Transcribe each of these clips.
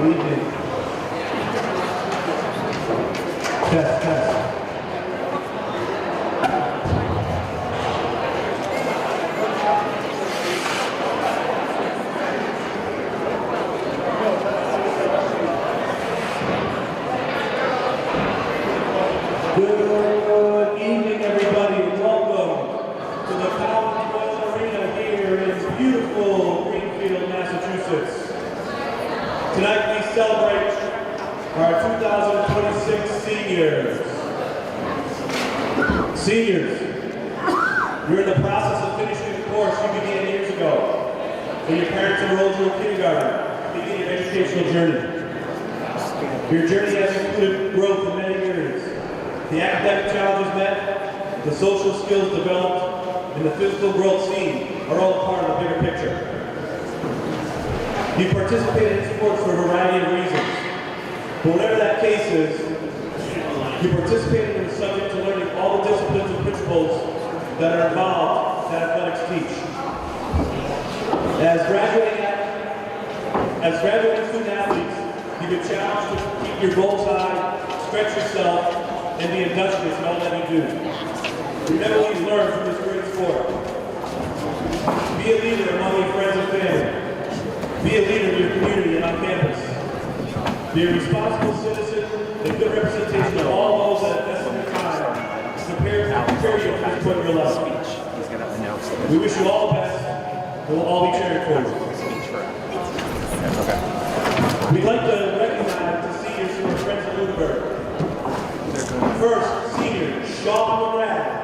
evening. Test, test. Good evening, everybody. Welcome to the College Arena here in beautiful Greenfield, Massachusetts. Tonight we celebrate our 2026 seniors. Seniors, you're in the process of finishing the course you began years ago. When your parents enrolled you in kindergarten, beginning your educational journey. Your journey has included growth in many areas. The academic challenges met, the social skills developed, and the physical growth seen are all a part of the bigger picture. You participated in sports for a variety of reasons, but whatever that case is, you participated in the subject to learning all the disciplines and principles that are involved that athletics teach. As graduating student athletes, you've been challenged to keep your goals high, stretch yourself, and be industrious in all that you do. Remember what you learned from this great sport. Be a leader among your friends and family. Be a leader in your community and on campus. Be a responsible citizen and good representation of all those that invest in their time to prepare you for this point in your life. We wish you all the best, and we'll all be cheering for you. We'd like to recognize the seniors who are friends of Lunenburg. First, senior Sean McGrath.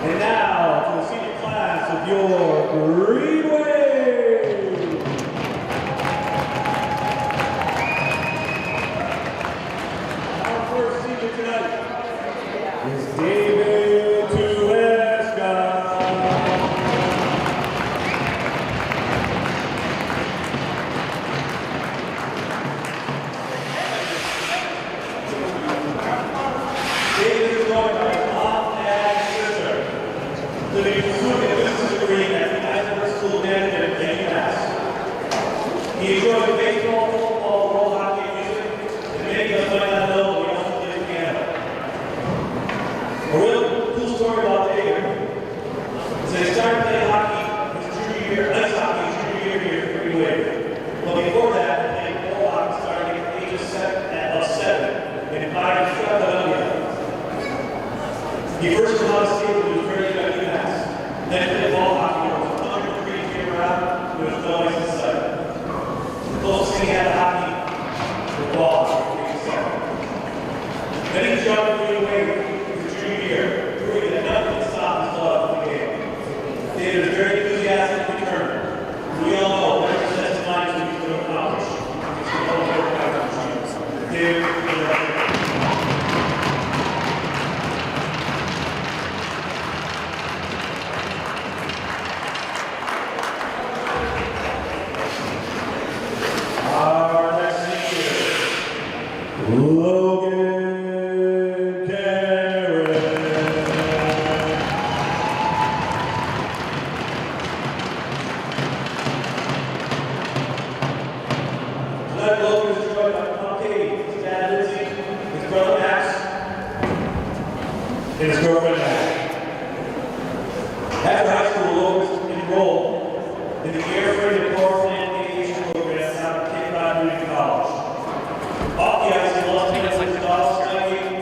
And now to the senior class of your Greenwave. Our first senior tonight is David Tuesca. David is going by mom and sister. Living in food and business degree at the Lunenburg School of Management in U.S. He enjoys baseball, football, roller hockey, and music, and many of us might not know, but he also plays piano. A really cool story about David is that he started playing hockey his junior year, ice hockey his junior year here at Greenwave. But before that, he played roller hockey starting at the age of 7 in 5 Philadelphia. He first came out of skate when he was very young at UMass. Then he played ball hockey where it was 100 degrees came around, there was no ice inside. The closest thing he had to hockey was ball hockey. Then he jumped to Greenwave his junior year, proving that nothing could stop his love for the game. David was very enthusiastic and determined. We all know what he sets his mind to he's going to accomplish. David, and his girlfriend Matt. After high school, Logan enrolled in the airfreight and power plant aviation program out at Cape Cod Community College. Off the ice, he lost $10,000 studying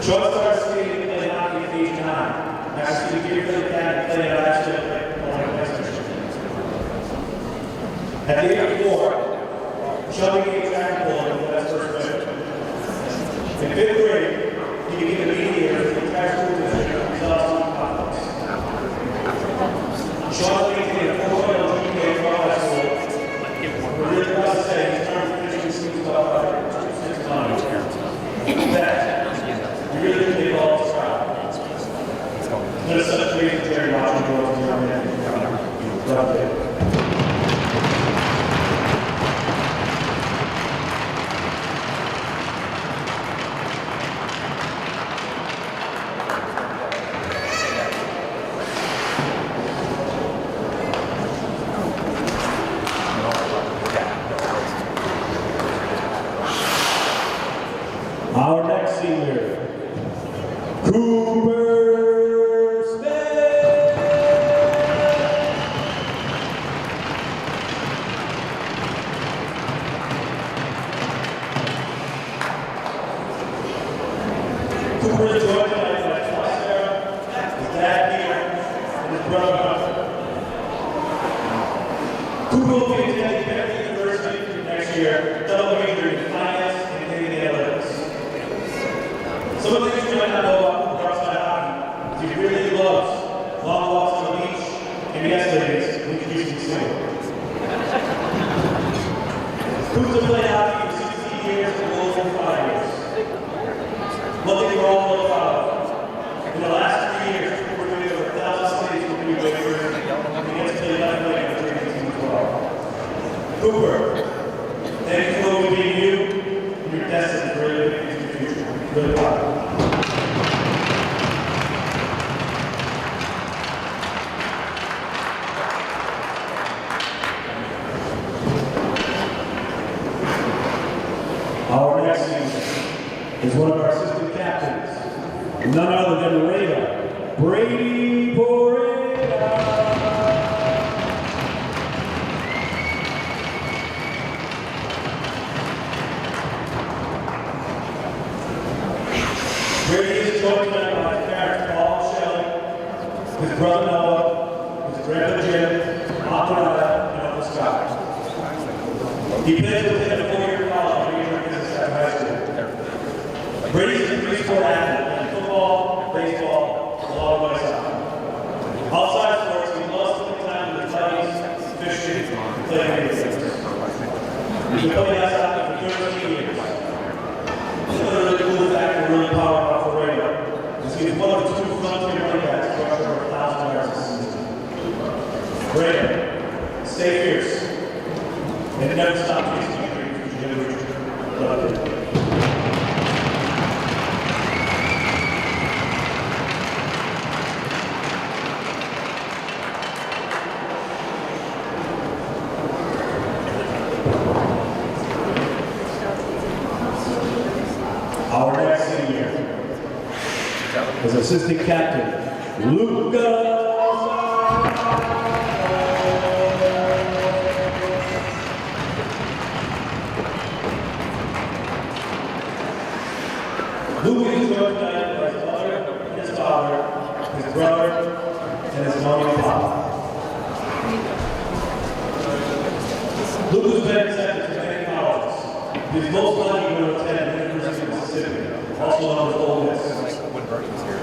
Sean started skating and playing hockey at age 9. After he was really bad and playing at Ashton at the age of 4, Sean became track and pole in the West First Winter. In 5th grade, he became a mediator for the entire school district of exhausting conflicts. Sean maintained a 4.0 GPA for high school. We're really proud to say he's turned finishing students by 6 months. In fact, we really didn't make all this proud. There's such a great Jerry watching girls in Germany. Loved it. Our next senior, Cooper Smith. Cooper is joined tonight by his wife Sarah, his dad Peter, and his brother Hunter. Cooper will be attending Greenfield University next year, double majoring in finance and data analytics. Some of the things you might not know about Cooper outside hockey is he really loves long walks on the beach and yesterday's introducing swing. Cooper's played hockey for 16 years and goals for 5 years. One thing we're all really proud of. In the last 3 years, Cooper made over 1,000 saves for Greenwave and he gets to play left wing on the training team as well. Cooper, thank you for being you and your destiny for really making it the future. Really proud. Our next senior is one of our assistant captains, none other than Rada, Brady Poreda. Brady is joined by his parents, Paul and Shelley, his brother Noah, his grandpa Jim, Aunt Rada, and Uncle Scott. He plays within a 4-year college major in business at high school. Brady is a three-sport athlete in football, baseball, and a lot of other soccer. Outside sports, he loves spending time with his buddies, fishing, and playing video games. He's been playing ice hockey for 13 years. Another really cool fact we're really proud of for Rada is he's one of the 2 frontier running backs who rushed over 1,000 yards this season. Rada, stay fierce. And never stop chasing your dreams for generations. Love it. Our next senior is assistant captain, Luca. Luke is joined tonight by his mother and his father, his brother, and his mom and pop. Luke has been accepted to many colleges. He is most likely going to attend the University of Mississippi, also known as Ole Miss.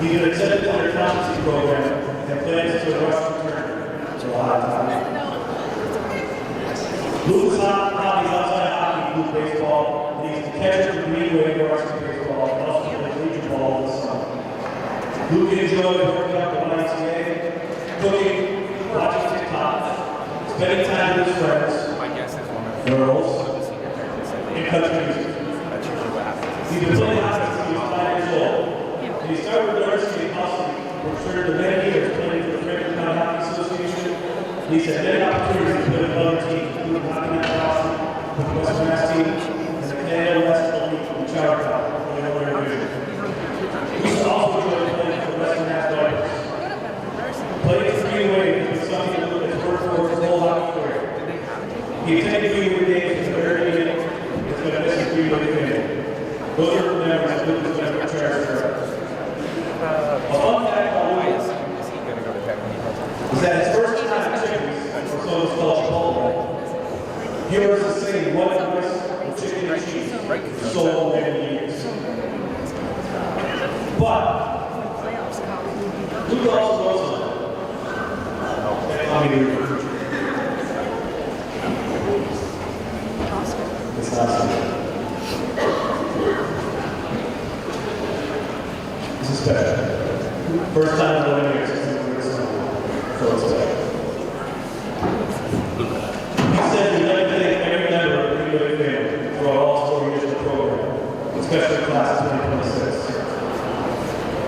He's been accepted to their competency program and plans to rush return to a high time. Luke's hobbies outside hockey include baseball, and he's the catcher for Greenwave varsity baseball, and also plays region ball this summer. Luke enjoys working out with YMCA, cooking, watching TikTok, spending time with his friends, girls, and country music. He's been playing hockey since he was 5 years old, and he started with varsity in Austin, for sure to many years playing for the Franklin County Hockey Association. He's had many opportunities to play with other teams, including Hockey Night in Austin, with the Western Mass team, and the Canada West League in Charter Cup, in the Lunenburg division. He's also enjoyed playing for the Western Mass Dodgers. Playing for Greenwave has been something that Luke has worked for his whole hockey career. He attended Greenwave games from the very beginning. It's been a missing Greenwave family. Those are the memories that Luke has been cherished forever. Viewers are saying what advice the chicken and cheese for so many years. But who also knows that? I mean, it's awesome. This is special. First time in 11 years since we were so it's special. He said we'd like to thank every member of the Greenwave family for all 4 years of the program, especially class of 2026.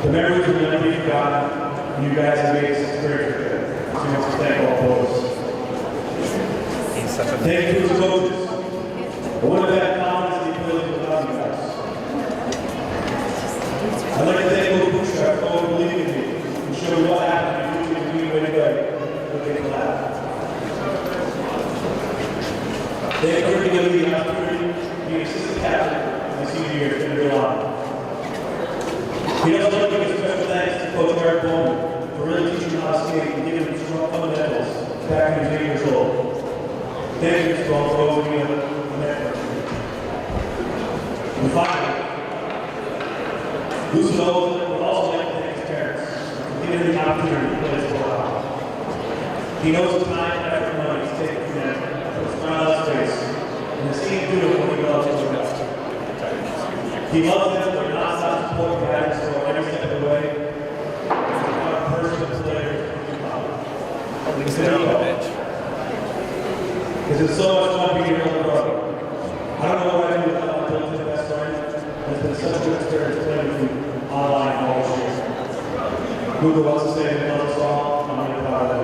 The memories will never be forgotten, and you guys have made this experience with it. So we want to thank all those. Thank you to the coaches. I want to thank confidence and the ability to allow you guys. I'd like to thank those bootstraps for always believing in me and show me what happened if you do the way to go. Look at the lab. Thank you for giving me the opportunity to be assistant captain in the senior year. It's been a real honor. We'd also like to give a special thanks to Coach Eric Bowman for really teaching me how to skate and giving me strong fundamentals back when he was 8 years old. Thank you, Mr. Bowman, for always being a network. And finally, Lucy would also like to thank his parents for giving him the opportunity to play sport hockey. He knows the time, effort, and money he's taken from them, put a smile on his face, and has seen him do it when he loves his best. He loves them, they're non-stop support and guidance for every step of the way. Our personal player, because it's so much fun being here on the road. I don't know what I do without my built-in best friend. It's been such a good experience playing with you online all this year. Google wants to say another song. I'm really proud of that.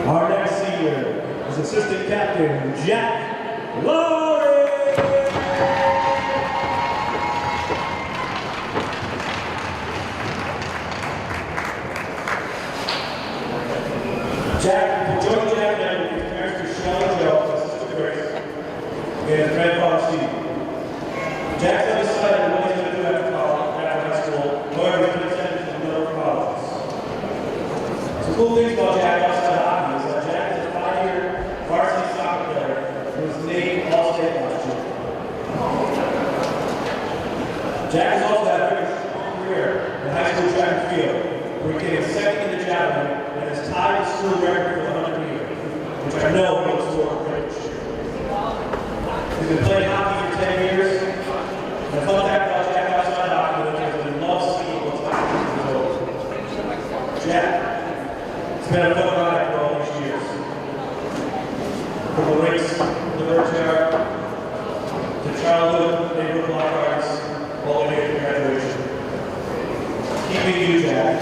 Our next senior is assistant captain Jack Lowry. Jack, join Jack now with his parents Michelle and Joe, and sister Grace, and his grandfather Steve. Jack's undecided what he's going to do after college, after high school, however he's going to send him to another college. Some cool things about Jack outside hockey is that Jack is a 5-year varsity soccer player who was named All-State last year. Jack has also had a very strong career in high school track and field, where he came second in the javelin and has tied the school record for the 100 meter, which I know he will score great. He's been playing hockey for 10 years. And a fun fact about Jack outside hockey is that he loves skiing once he's old. Jack. It's been a fun ride for all these years. From the race, the Lunenburg, to childhood, neighborhood block parties, all the way to graduation. Keep being you, Jack.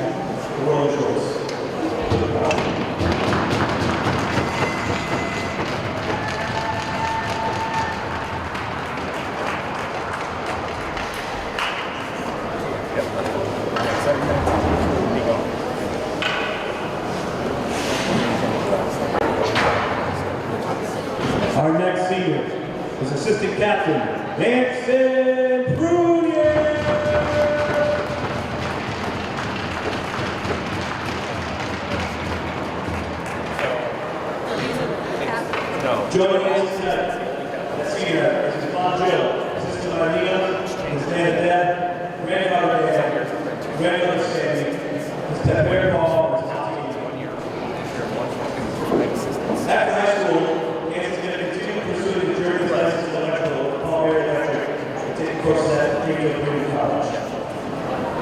The world is yours. Our next senior is assistant captain, Nancy Prunier. No. Joining us tonight, senior is his mom Jill, assistant Marina, his dad, grandfather Dan, grandmother Sandy, his stepdad Paul, and his auntie. After high school, Nancy's going to continue pursuing the German license in electrical at Paul Electric and take courses at Greenfield Community College.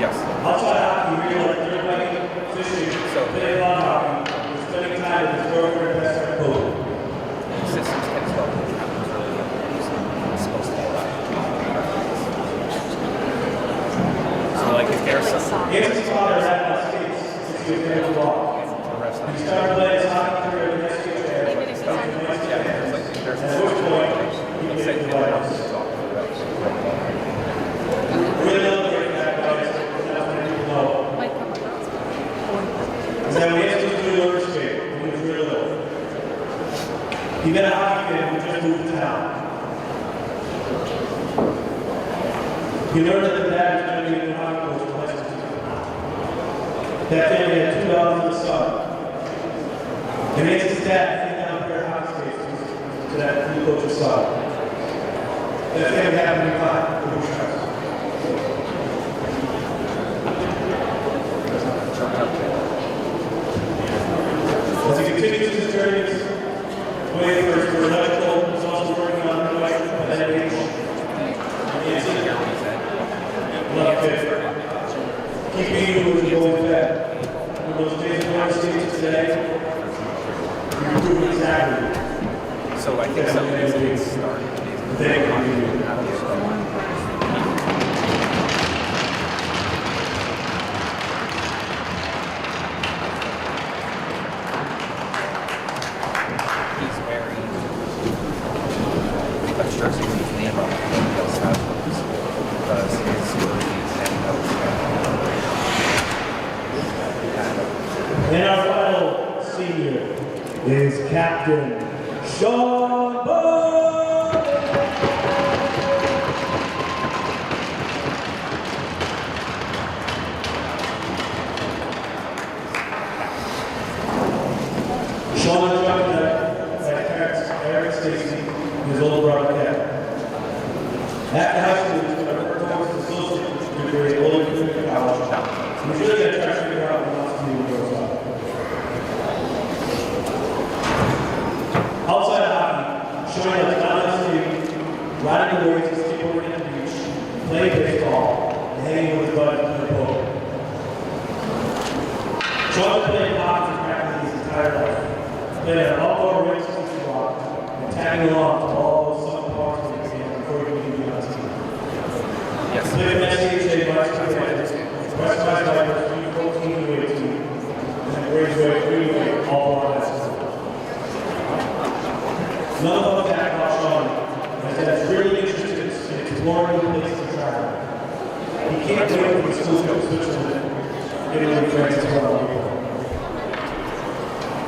Yes. Outside hockey, he really liked dirt biking, fishing, playing lawn hockey, and spending time with his girlfriend and best friend Cody. Systems can spell it's supposed to be a lot. So like if there's some Nancy's father had on skates since he was able to walk. He started playing his hockey career in the SK and at which point he became the Lions. Really love the great fact about it, and that's what people know. Is that when Nancy was doing roller skate, when he was really little, he met a hockey fan who just moved to town. He learned that the dad was going to be in the hockey coach for high school. That family had $2 in the son. And he asked his dad to take down a pair of hockey skates to that new coach's son. That family happened to be fine for the Bushers. As he continues his journey, his way for electrical, he's also working on the right at that age. Love it. Keep eating what you're going fat. When those days of going stages today, you prove exactly. So I think some of these things started. Thank you. He's very stressing his name on the side because his movies and And our final senior is Captain Sean Bowman. Sean is represented by parents Eric Stacy and his older brother Kevin. After high school, he's going to work towards his associate's degree at Old Community College. He's really going to try to figure out what he wants to do when he grows up. Outside of hockey, showing up down the street, riding the waves, skateboarding at the beach, playing baseball, and hanging with his buddies in the boat. Sean has played hockey for practically his entire life. Played at outdoor rinks since he walked, and tagging along to all those summer parks that he began before he could be on the team. yes. Played in SCHA, West Side Vipers, 14 to 18, and then Greenwave, all on that season. None of that about Sean is that he's really interested in exploring new places to travel. He can't wait for the school to Switzerland, Italy, France, and around people.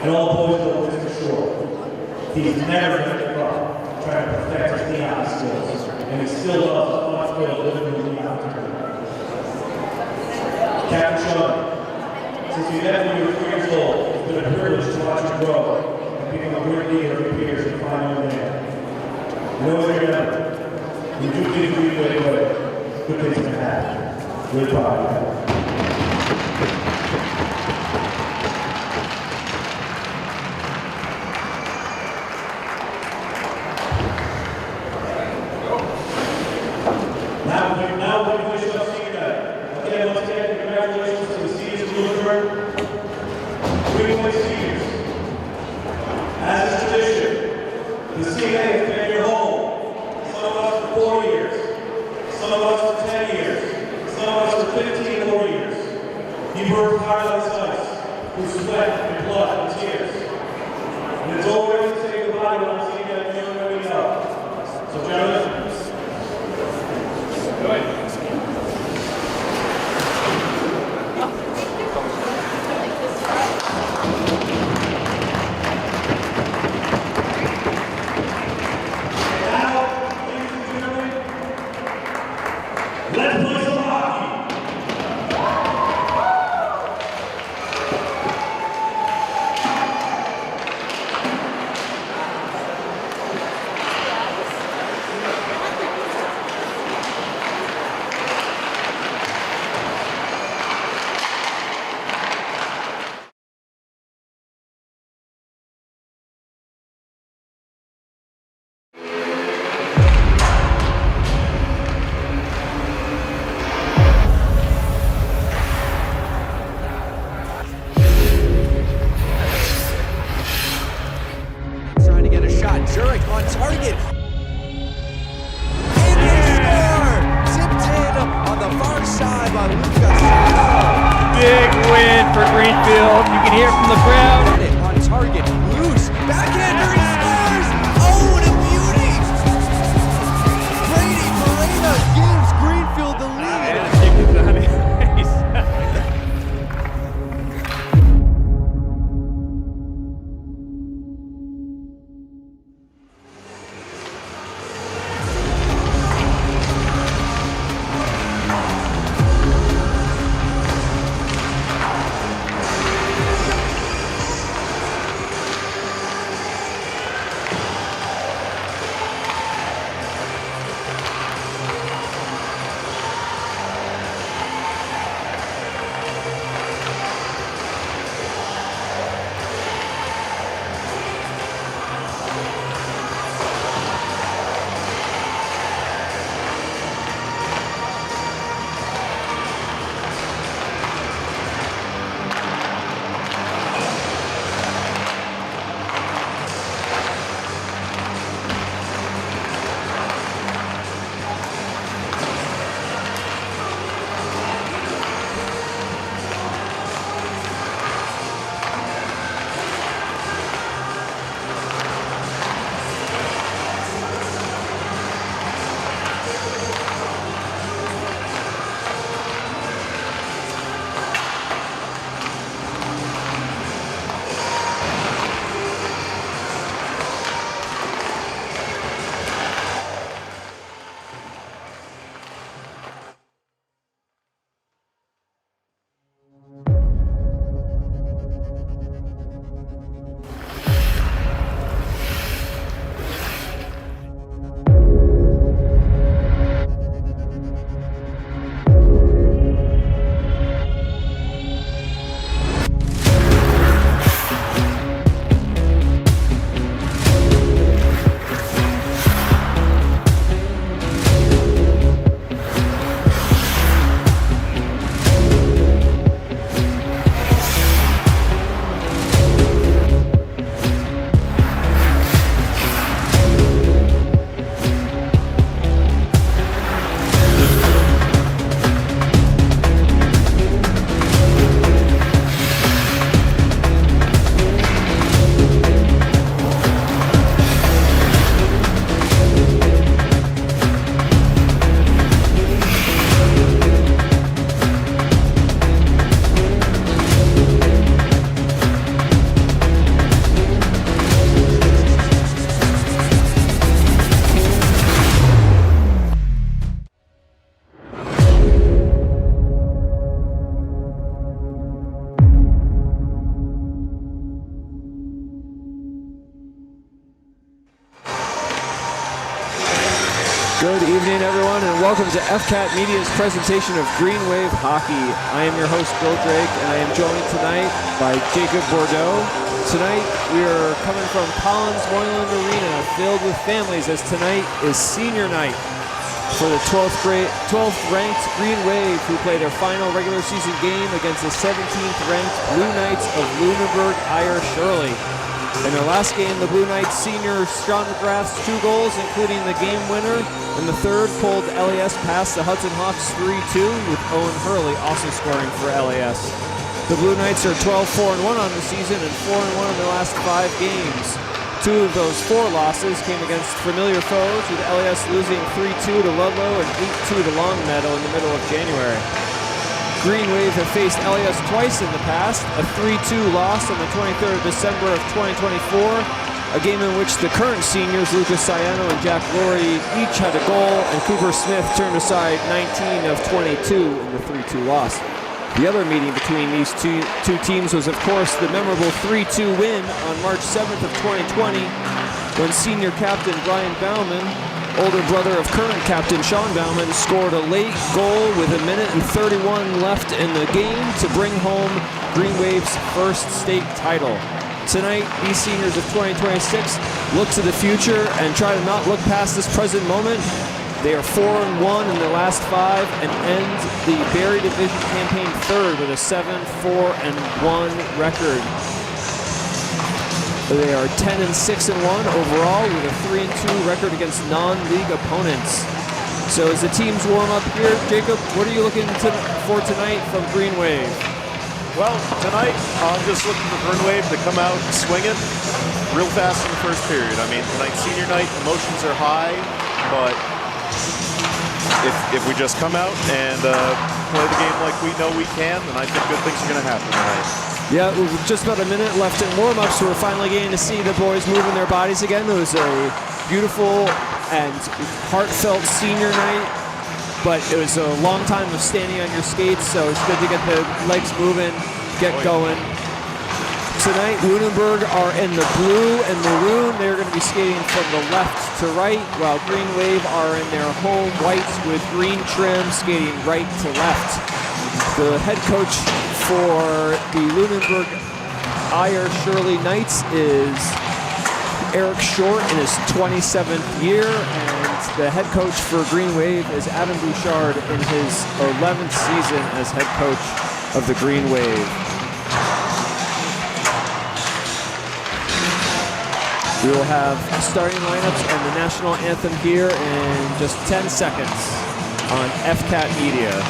And all the boys know this for sure. He's never going to give up trying to perfect his neon skills, and he still loves the fun skill of living in the neon community. Captain Sean, since you met when you were 3 years old, it's been a privilege to watch you grow and become a great leader of your peers and find your man. You know what you're remember. You do things the right way. Good things can happen. Good body. Now we finish up senior night. Again, once again, congratulations to the seniors of Lunenburg. Greenwave seniors. As is tradition, the CNA has been your home. Some of us for 4 years, some of us for 10 years, some of us for 15 more years. You worked tireless nights through sweat and blood and tears. And it's always to say goodbye when I'm seeing you at the young women up. So gentlemen, go ahead. Let's play some hockey. Zurich on target. And they score! Tipped in on the far side by Lucas. Big win for Greenfield. You can hear from the crowd. On target, loose, backhander, he scores! Oh, what a beauty! Brady Moreno gives Greenfield the lead. welcome to FCAT Media's presentation of Greenwave Hockey. I am your host, Bill Drake, and I am joined tonight by Jacob Bordeaux. Tonight, we are coming from Collins Moylan Arena, filled with families, as tonight is senior night for the 12th ranked Greenwave, who play their final regular season game against the 17th ranked Blue Knights of Lunenburg, Shirley. In their last game, the Blue Knights senior Sean McGrath's 2 goals, including the game winner, and the third pulled LAS past the Hudson Hawks 3-2, with Owen Hurley also scoring for LAS. The Blue Knights are 12-4-1 on the season and 4-1 in their last 5 games. 2 of those 4 losses came against familiar foes, with LAS losing 3-2 to Ludlow and 8-2 to Longmeadow in the middle of January. Greenwave have faced LAS twice in the past, a 3-2 loss on the 23rd of December of 2024, a game in which the current seniors, Lucas Sayano and Jack Laurie, each had a goal, and Cooper Smith turned aside 19 of 22 in the 3-2 loss. The other meeting between these two teams was, of course, the memorable 3-2 win on March 7th of 2020, when senior captain Brian Bauman, older brother of current captain Sean Bauman, scored a late goal with 1 minute and 31 left in the game to bring home Greenwave's first state title. Tonight, these seniors of 2026 look to the future and try to not look past this present moment. They are 4-1 in the last 5 and end the Barrie Division campaign third with a 7-4-1 record. They are 10-6-1 overall, with a 3-2 record against non-league opponents. So as the teams warm up here, Jacob, what are you looking for tonight from Greenwave? Well, tonight I'm just looking for Greenwave to come out swinging real fast in the first period. I mean, tonight's senior night, emotions are high, but if we just come out and play the game like we know we can, then I think good things are going to happen tonight. Yeah, with just about a minute left in warm-ups, we're finally getting to see the boys moving their bodies again. It was a beautiful and heartfelt senior night, but it was a long time of standing on your skates, so it's good to get the legs moving, get going. Tonight, Lunenburg are in the blue and maroon. They're going to be skating from the left to right, while Greenwave are in their home whites with green trim, skating right to left. The head coach for the Lunenburg Shirley Knights is Eric Short in his 27th year, and the head coach for Greenwave is Adam Bouchard in his 11th season as head coach of the Greenwave. We will have starting lineups and the national anthem here in just 10 seconds on FCAT Media.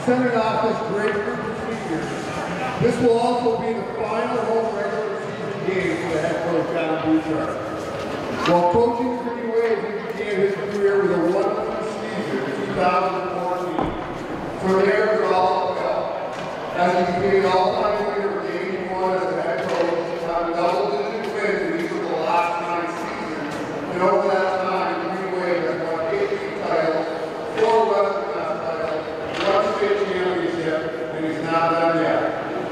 Centered off this great group of seniors. This will also be the final home regular season game for the head coach, Adam Bouchard. While coaching the Greenwave, he began his career with a 1-win season in 2014. From there, it was all uphill. As he became an all-time winner for Game 1 as a head coach, having double-digit wins in each of the last 9 seasons, and over that time, the Greenwave has won 8 league titles, 4 Western state championship, and he's not done yet.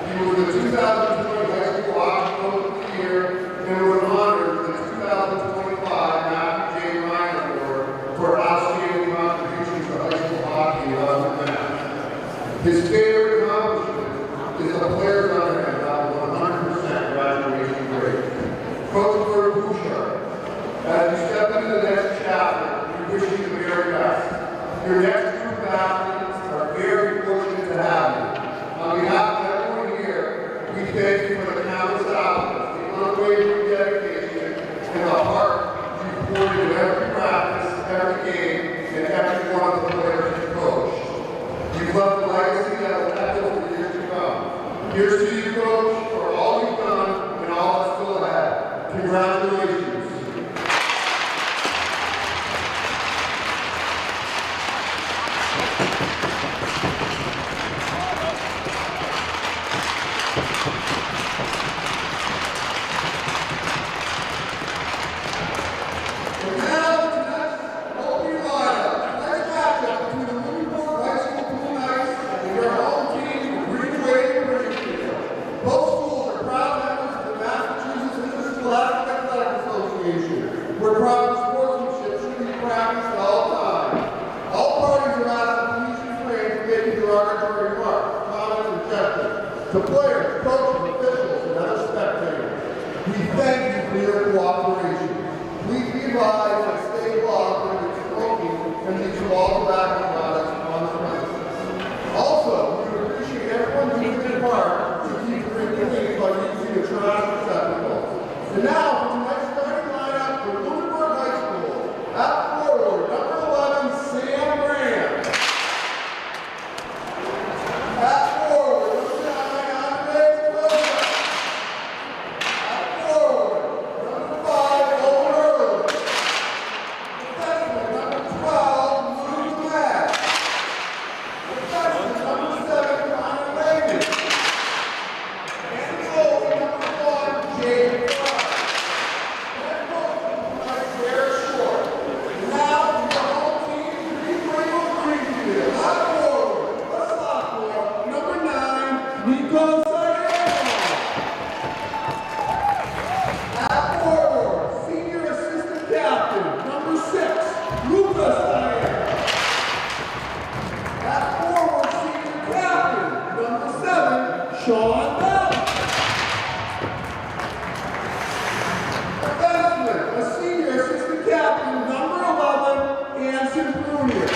He was the 2020 High School Hockey Coach of the Year and was honored with the 2025 Matthew J. Ryan Award for outstanding contributions to high school hockey in Western Mass. His favorite accomplishment is the Your next group of athletes are very fortunate to have you. On behalf of everyone here, we thank you for the countless hours, the unwavering dedication, and the heart you poured into every practice, every game, and every one of the players you coach. You've left a legacy that will echo for years to come. Here's to you, Coach, for all you've done and all that's still ahead. Congratulations. And now, the next opening lineup. Next matchup between the Lunenburg High School Blue Knights and their home team, Greenwave Greenfield. Both schools are proud members of the Massachusetts Interscholastic Athletic Association, where proper sportsmanship should be practiced at all times. All parties are asked to please refrain from making derogatory remarks, comments, and gestures to players, coaches, officials, and other spectators. We thank you for your cooperation. Please be advised that state law prohibits smoking and the use of all tobacco products on the premises. Also, we would appreciate everyone doing their part to keep the rink clean by using the trash receptacles. And now, for tonight's starting lineup for Lunenburg High School, at forward, number 11, Sam Graham. At forward, number 9, Andre Rosa. At forward, number 5, Owen Early. Defenseman, number 12, Lou Matt. Defenseman, number 7, Connor Raymond. And goalie, number 1, Jake Fry. Head coach tonight, Jared Short. And now, for the home team, Greenwave Greenfield. At forward, a sophomore, number 9, Nico Sayano. At forward, senior assistant captain, number 6, Lucas Sayano. At forward, senior captain, number 7, Sean Bell. Defenseman, a senior assistant captain, number 11, Anson Brunier.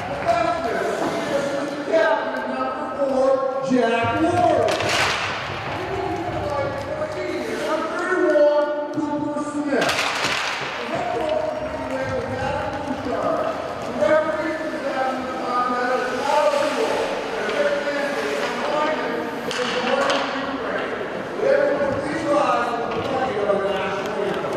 Defenseman, a senior assistant captain, number 4, Jack Ward. A senior, number 31, Cooper Smith. The head coach of Greenwave was Adam Bouchard. The referee for this afternoon's contest is Alex Wood. And their family is reminded of the morning Ukraine. Will everyone please rise for the playing of the national anthem.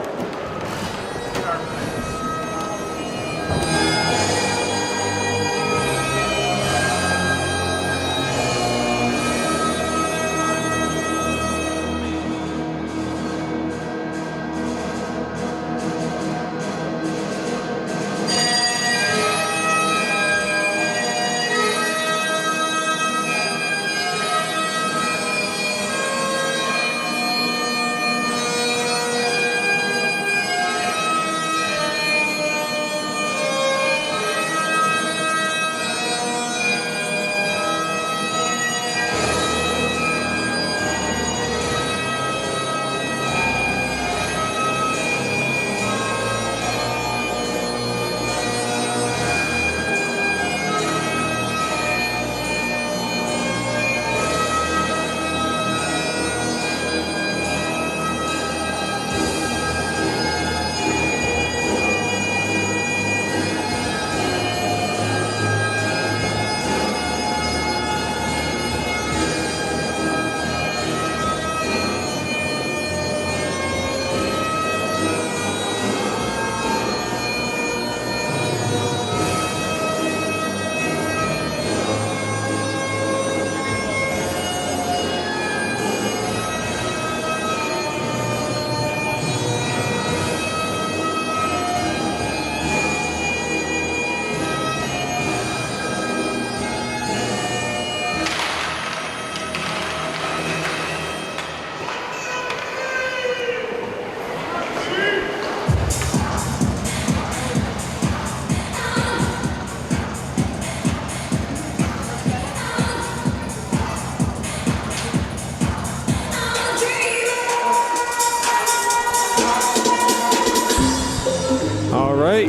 All right.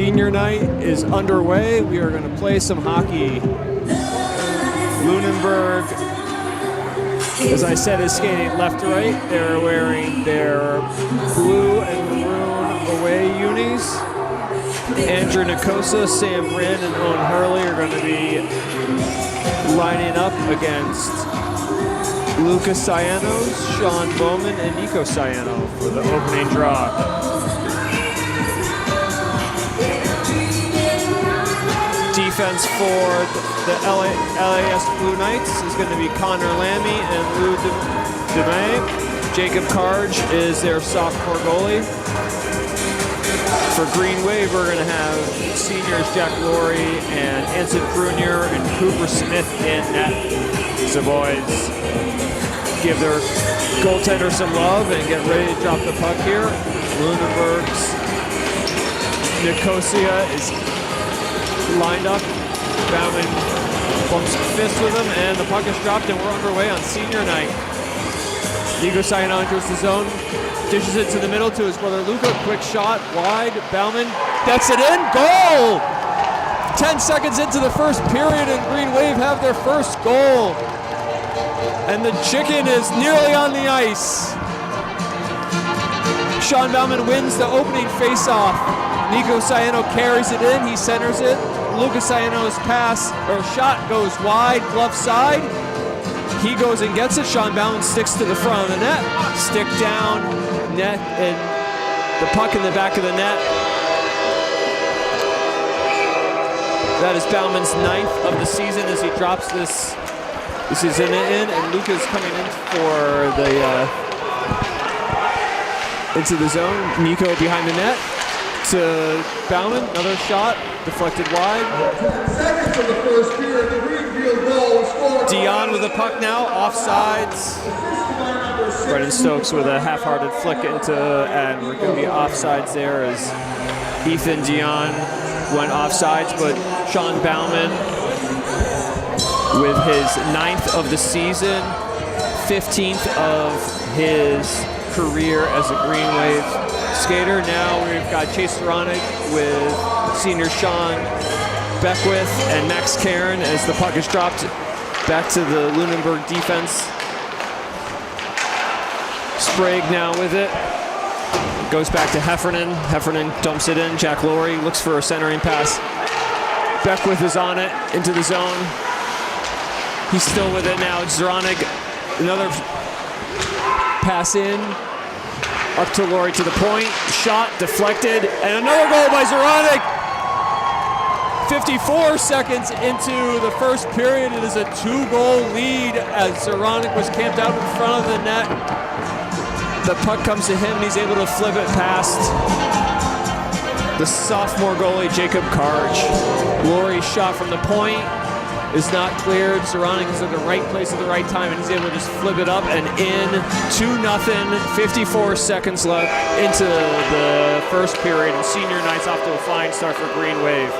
Senior night is underway. We are going to play some hockey. Lunenburg, as I said, is skating left to right. They're wearing their blue and maroon away unis. Andrew Nicosa, Sam Brand, and Owen Hurley are going to be lining up against Lucas Cianos, Sean Bowman, and Nico Ciano for the opening draw. Defense for the LAS Blue Knights is going to be Connor Lammy and Lou DeMay. Jacob Karge is their sophomore goalie. For Greenwave, we're going to have seniors Jack Laurie and Anson Prunier and Cooper Smith in net. So boys, give their goaltender some love and get ready to drop the puck here. Lunenburg's Nicosia is lined up. Bauman bumps fists with him, and the puck is dropped, and we're underway on senior night. Nico Ciano enters the zone, dishes it to the middle to his brother Luca. Quick shot, wide. Bauman gets it in. Goal! 10 seconds into the first period, and Green Wave have their first goal. And the chicken is nearly on the ice. Sean Bauman wins the opening face-off. Nico Ciano carries it in. He centers it. Lucas Ciano's pass or shot goes wide, glove side. He goes and gets it. Sean Bauman sticks to the front of the net. Stick down, net, and the puck in the back of the net. That is Bauman's 9th of the season as he drops this. This is in, and Lucas coming in for the into the zone. Nico behind the net to Bauman. Another shot deflected wide. 10 seconds of the first period, the Greenfield goal was scored. Dion with the puck now, offsides. Brendan Stokes with a half-hearted flick into, and we're going to be offsides there as Ethan Dion went offsides, but Sean Bauman with his 9th of the season, 15th of his career as a Greenwave skater. Now we've got Chase Saronic with senior Sean Beckwith and Max Caron as the puck is dropped back to the Lunenburg defense. Sprague now with it. Goes back to Heffernan. Heffernan dumps it in. Jack Laurie looks for a centering pass. Beckwith is on it into the zone. He's still with it now. Zaronic, another pass in. Up to Laurie to the point. Shot deflected. And another goal by Zaronic. 54 seconds into the first period. It is a 2-goal lead as Zaronic was camped out in front of the net. The puck comes to him and he's able to flip it past the sophomore goalie, Jacob Karge. Laurie's shot from the point is not cleared. Zaronic is in the right place at the right time, and he's able to just flip it up and in. 2-0, 54 seconds left into the first period, and senior night's off to a flying start for Green Wave.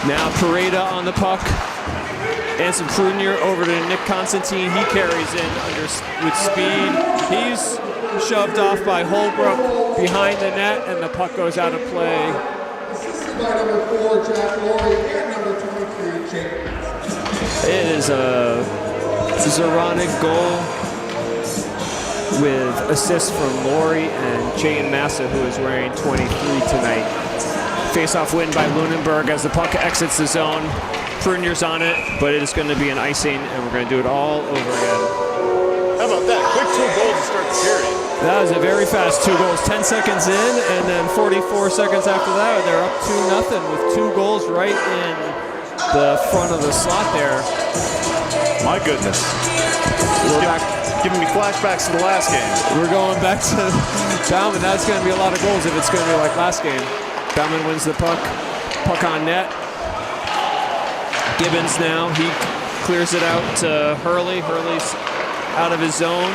Now Pareda on the puck. Anson Prunier over to Nick Constantine. He carries in with speed. He's shoved off by Holbrook behind the net, and the puck goes out of play. Assisted by number 4, Jack Laurie, and number 23, Jake. It is a Zaronic goal with assists from Laurie and Jane Massa, who is wearing 23 tonight. Face-off win by Lunenburg as the puck exits the zone. Prunier's on it, but it is going to be an icing, and we're going to do it all over again. How about that? Quick 2 goals to start the period. That was a very fast 2 goals. 10 seconds in, and then 44 seconds after that, they're up 2-0 with 2 goals right in the front of the slot there. My goodness. Giving me flashbacks to the last game. We're going back to Bauman. That's going to be a lot of goals if it's going to be like last game. Bauman wins the puck. Puck on net. Gibbons now. He clears it out to Hurley. Hurley's out of his zone.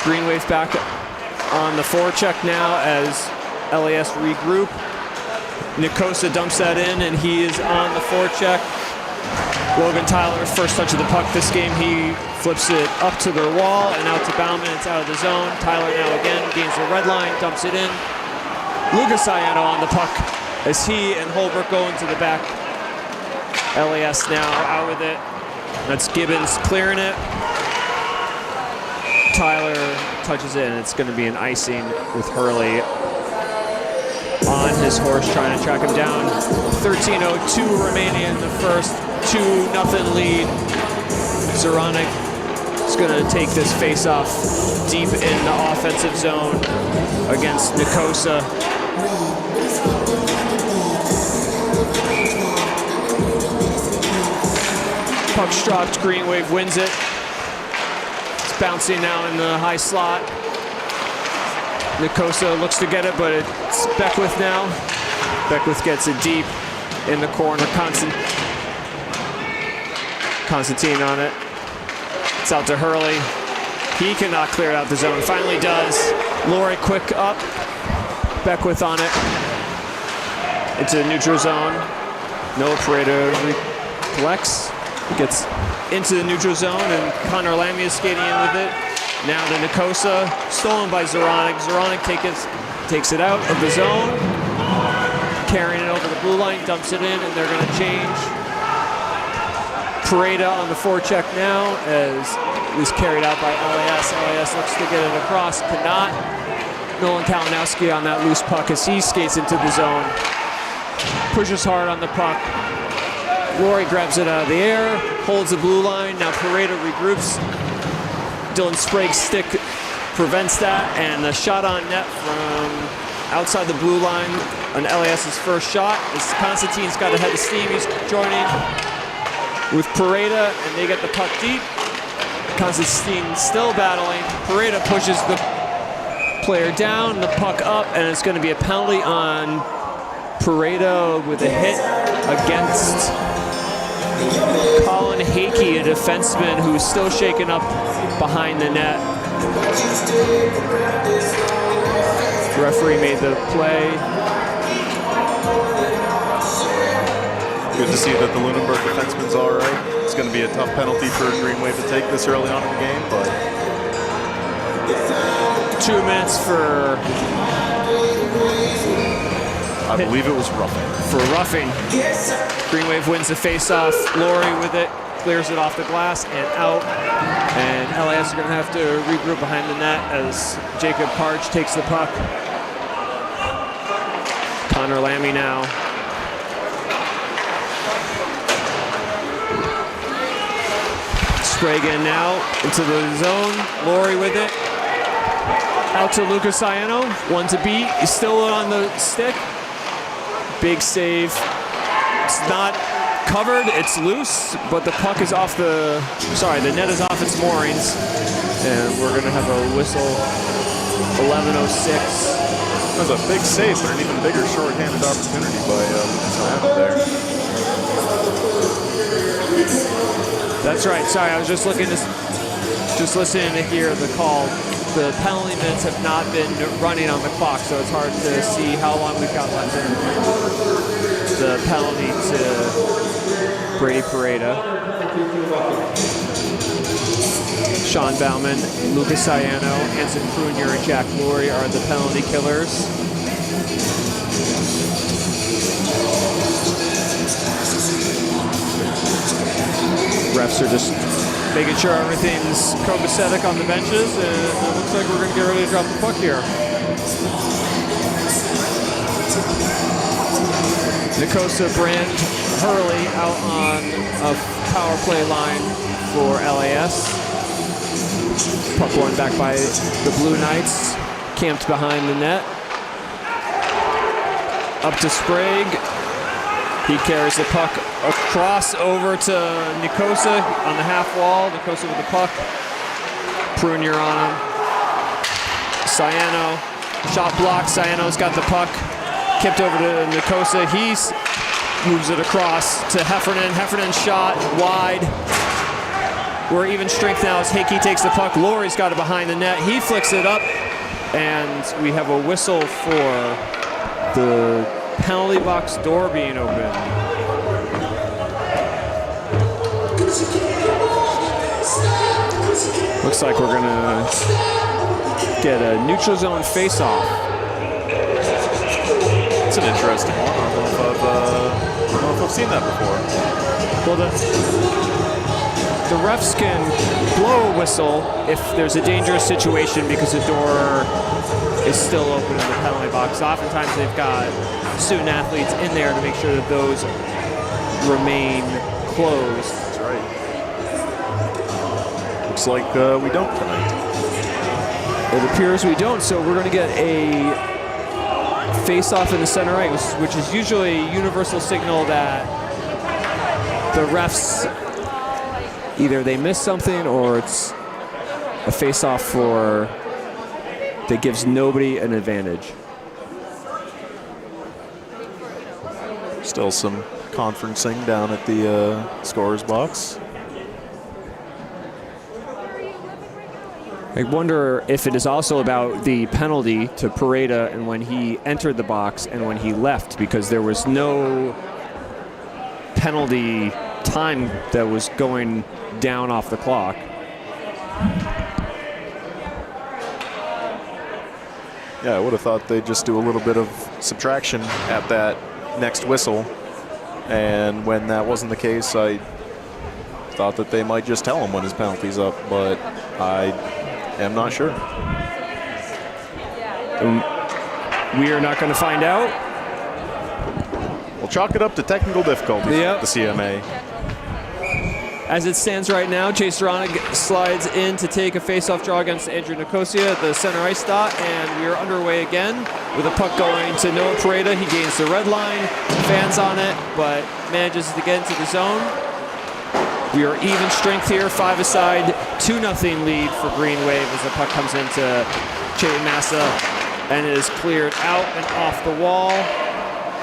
Greenwave back on the forecheck now as LAS regroup. Nicosa dumps that in, and he is on the forecheck. Logan Tyler's first touch of the puck this game. He flips it up to the wall and out to Bauman. It's out of the zone. Tyler now again gains the red line, dumps it in. Lucas Iano on the puck as he and Holbrook go into the back. LAS now out with it. That's Gibbons clearing it. Tyler touches it, and it's going to be an icing with Hurley on his horse trying to track him down. 13:02 remaining in the first. 2-0 lead. Zoronic is going to take this face-off deep in the offensive zone against Nikosa. Puck's dropped, Greenwave wins it. It's bouncing now in the high slot. Nikosa looks to get it, but it's Beckwith now. Beckwith gets it deep in the corner. Constantine on it. It's out to Hurley. He cannot clear it out the zone. Finally does. Laurie quick up. Beckwith on it. Into the neutral zone. No Pareto collects. Gets into the neutral zone, and Connor Lamia is skating in with it. Now to Nikosa, stolen by Zoronic. Zoronic takes it out of the zone, carrying it over the blue line, dumps it in, and they're going to change. Pareto on the forecheck now, as it was carried out by LAS. LAS looks to get it across, cannot. Nolan Kalinowski on that loose puck as he skates into the zone. Pushes hard on the puck. Laurie grabs it out of the air, holds the blue line. Now Pareto regroups. Dylan Sprague's stick prevents that, and the shot on net from outside the blue line on LAS's first shot. As Constantine's got a head of steam. He's joining with Pareto, and they get the puck deep. Constantine still battling. Pareto pushes the player down, the puck up, and it's going to be a penalty on Pareto with a hit against Colin Hakey, a defenseman who's still shaken up behind the net. The referee made the play. Good to see that the Lunenburg defenseman's all right. It's going to be a tough penalty for Greenwave to take this early on in the game, but 2 minutes for... I believe it was roughing. For roughing. Greenwave wins the face-off. Laurie with it, clears it off the glass and out. And LAS are going to have to regroup behind the net as Jacob Parch takes the puck. Connor Lammy now. Sprague now into the zone. Laurie with it. Out to Lucas Iano. One to beat. He's still on the stick. Big save. It's not covered, it's loose, but the puck is off the net is off its moorings. And we're gonna have a whistle, 11:06. That was a big save, but an even bigger shorthanded opportunity by Lucas Iano there. That's right, sorry, I was just listening to hear the call. The penalty minutes have not been running on the clock, so it's hard to see how long we've got left in the penalty to Brady Pareto. Sean Bauman, Lucas Iano, Anson Prunier, and Jack Laurie are the penalty killers. Refs are just making sure everything's copacetic on the benches, and it looks like we're going to get ready to drop the puck here. Nikosa, Brand, Hurley out on a power play line for LAS. Puck won back by the Blue Knights, camped behind the net. Up to Sprague. He carries the puck across over to Nikosa on the half wall. Nikosa with the puck. Prunier on him. Ciano, shot blocked. Ciano's got the puck. Kipped over to Nikosa. He moves it across to Heffernan. Heffernan's shot wide. We're even strength now as Hakey takes the puck. Laurie's got it behind the net. He flicks it up, and we have a whistle for the penalty box door being open. Looks like we're gonna get a neutral zone face-off. That's an interesting one. I don't know if I've seen that before. Well, the refs can blow a whistle if there's a dangerous situation because the door is still open in the penalty box. Oftentimes they've got student athletes in there to make sure that those remain closed. That's right. Looks like we don't tonight. It appears we don't, so we're going to get a face-off in the center right, which is usually a universal signal that the refs either they miss something or it's a face-off for that gives nobody an advantage. Still some conferencing down at the scorer's box. I wonder if it is also about the penalty to Pareda and when he entered the box and when he left, because there was no penalty time that was going down off the clock. Yeah, I would have thought they'd just do a little bit of subtraction at that next whistle. And when that wasn't the case, I thought that they might just tell him when his penalty's up, but I am not sure. We are not going to find out. We'll chalk it up to technical difficulties. Yep. The CMA. As it stands right now, Chase Zoronik slides in to take a face-off draw against Andrew Nicosia at the center ice dot, and we are underway again with a puck going to Noah Pareda. He gains the red line, fans on it, but manages to get into the zone. We are even strength here, 5-a-side, 2-0 lead for Greenwave as the puck comes into Chayton Massa, and it is cleared out and off the wall.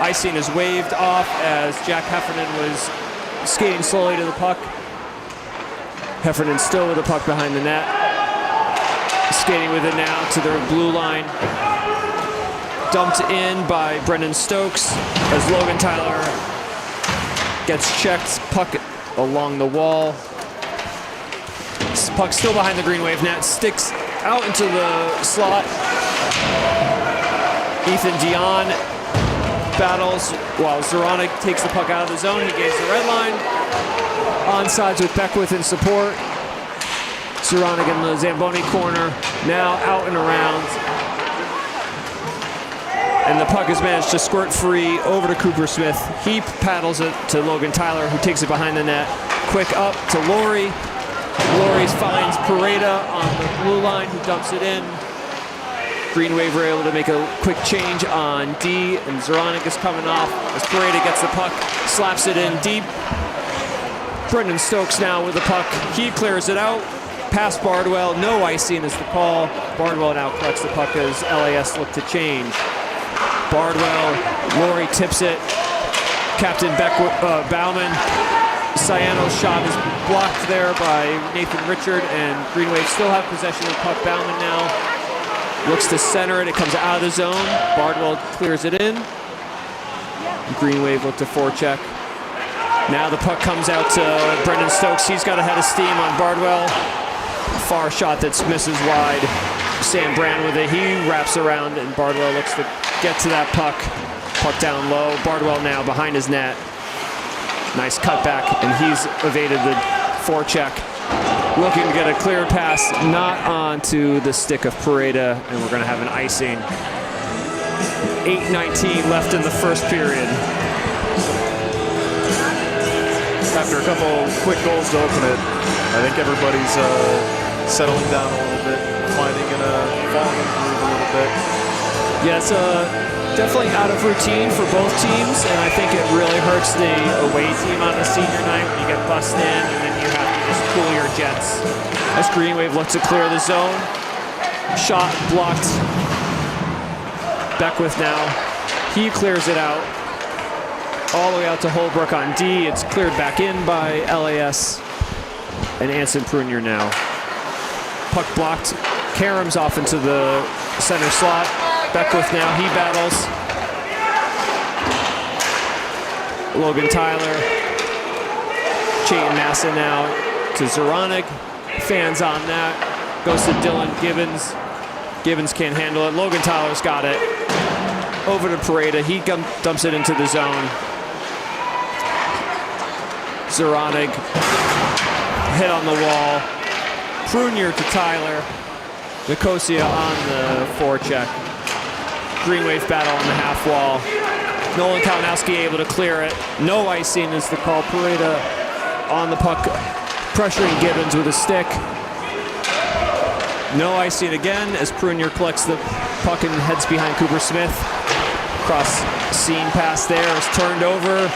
Icing is waved off as Jack Heffernan was skating slowly to the puck. Heffernan still with the puck behind the net. Skating with it now to the blue line. Dumped in by Brendan Stokes as Logan Tyler gets checked. Puck along the wall. Puck still behind the Greenwave net. Sticks out into the slot. Ethan Dion battles while Zoronik takes the puck out of the zone. He gains the red line. Onsides with Beckwith in support. Zoronik in the Zamboni corner. Now out and around. And the puck has managed to squirt free over to Cooper Smith. He paddles it to Logan Tyler, who takes it behind the net. Quick up to Laurie. Laurie finds Pareda on the blue line, who dumps it in. Greenwave were able to make a quick change on D, and Zoronik is coming off as Pareda gets the puck, slaps it in deep. Brendan Stokes now with the puck. He clears it out. Past Bardwell. No icing is the call. Bardwell now collects the puck as LAS look to change. Bardwell. Laurie tips it. Captain Bauman. Ciano's shot is blocked there by Nathan Richard, and Greenwave still have possession of the puck. Bauman now looks to center it. It comes out of the zone. Bardwell clears it in. Greenwave look to forecheck. Now the puck comes out to Brendan Stokes. He's got a head of steam on Bardwell. Far shot that misses wide. Sam Brand with it. He wraps around, and Bardwell looks to get to that puck. Puck down low. Bardwell now behind his net. Nice cutback, and he's evaded the forecheck. Looking to get a clear pass, not onto the stick of Pareda, and we're going to have an icing. 8:19 left in the first period. After a couple quick goals to open it, I think everybody's settling down a little bit, falling in a groove a little bit. Yeah, it's definitely out of routine for both teams, and I think it really hurts the away team on the senior night when you get bussed in and then you have to just cool your jets. As Greenwave looks to clear the zone. Shot blocked. Beckwith now. He clears it out. All the way out to Holbrook on D. It's cleared back in by LAS. And Anson Prunier now. Puck blocked. Karam's off into the center slot. Beckwith now, he battles. Logan Tyler. Chayton Massa now to Zoronik. Fans on that. Goes to Dylan Gibbons. Gibbons can't handle it. Logan Tyler's got it. over to Pareda. He dumps it into the zone. Zoronig hit on the wall. Prunier to Tyler. Nicosia on the forecheck. Greenwave battle on the half wall. Nolan Kalinowski able to clear it. No icing is the call. Pareda on the puck, pressuring Gibbons with a stick. No icing again as Prunier collects the puck and heads behind Cooper Smith. Cross seam pass there is turned over.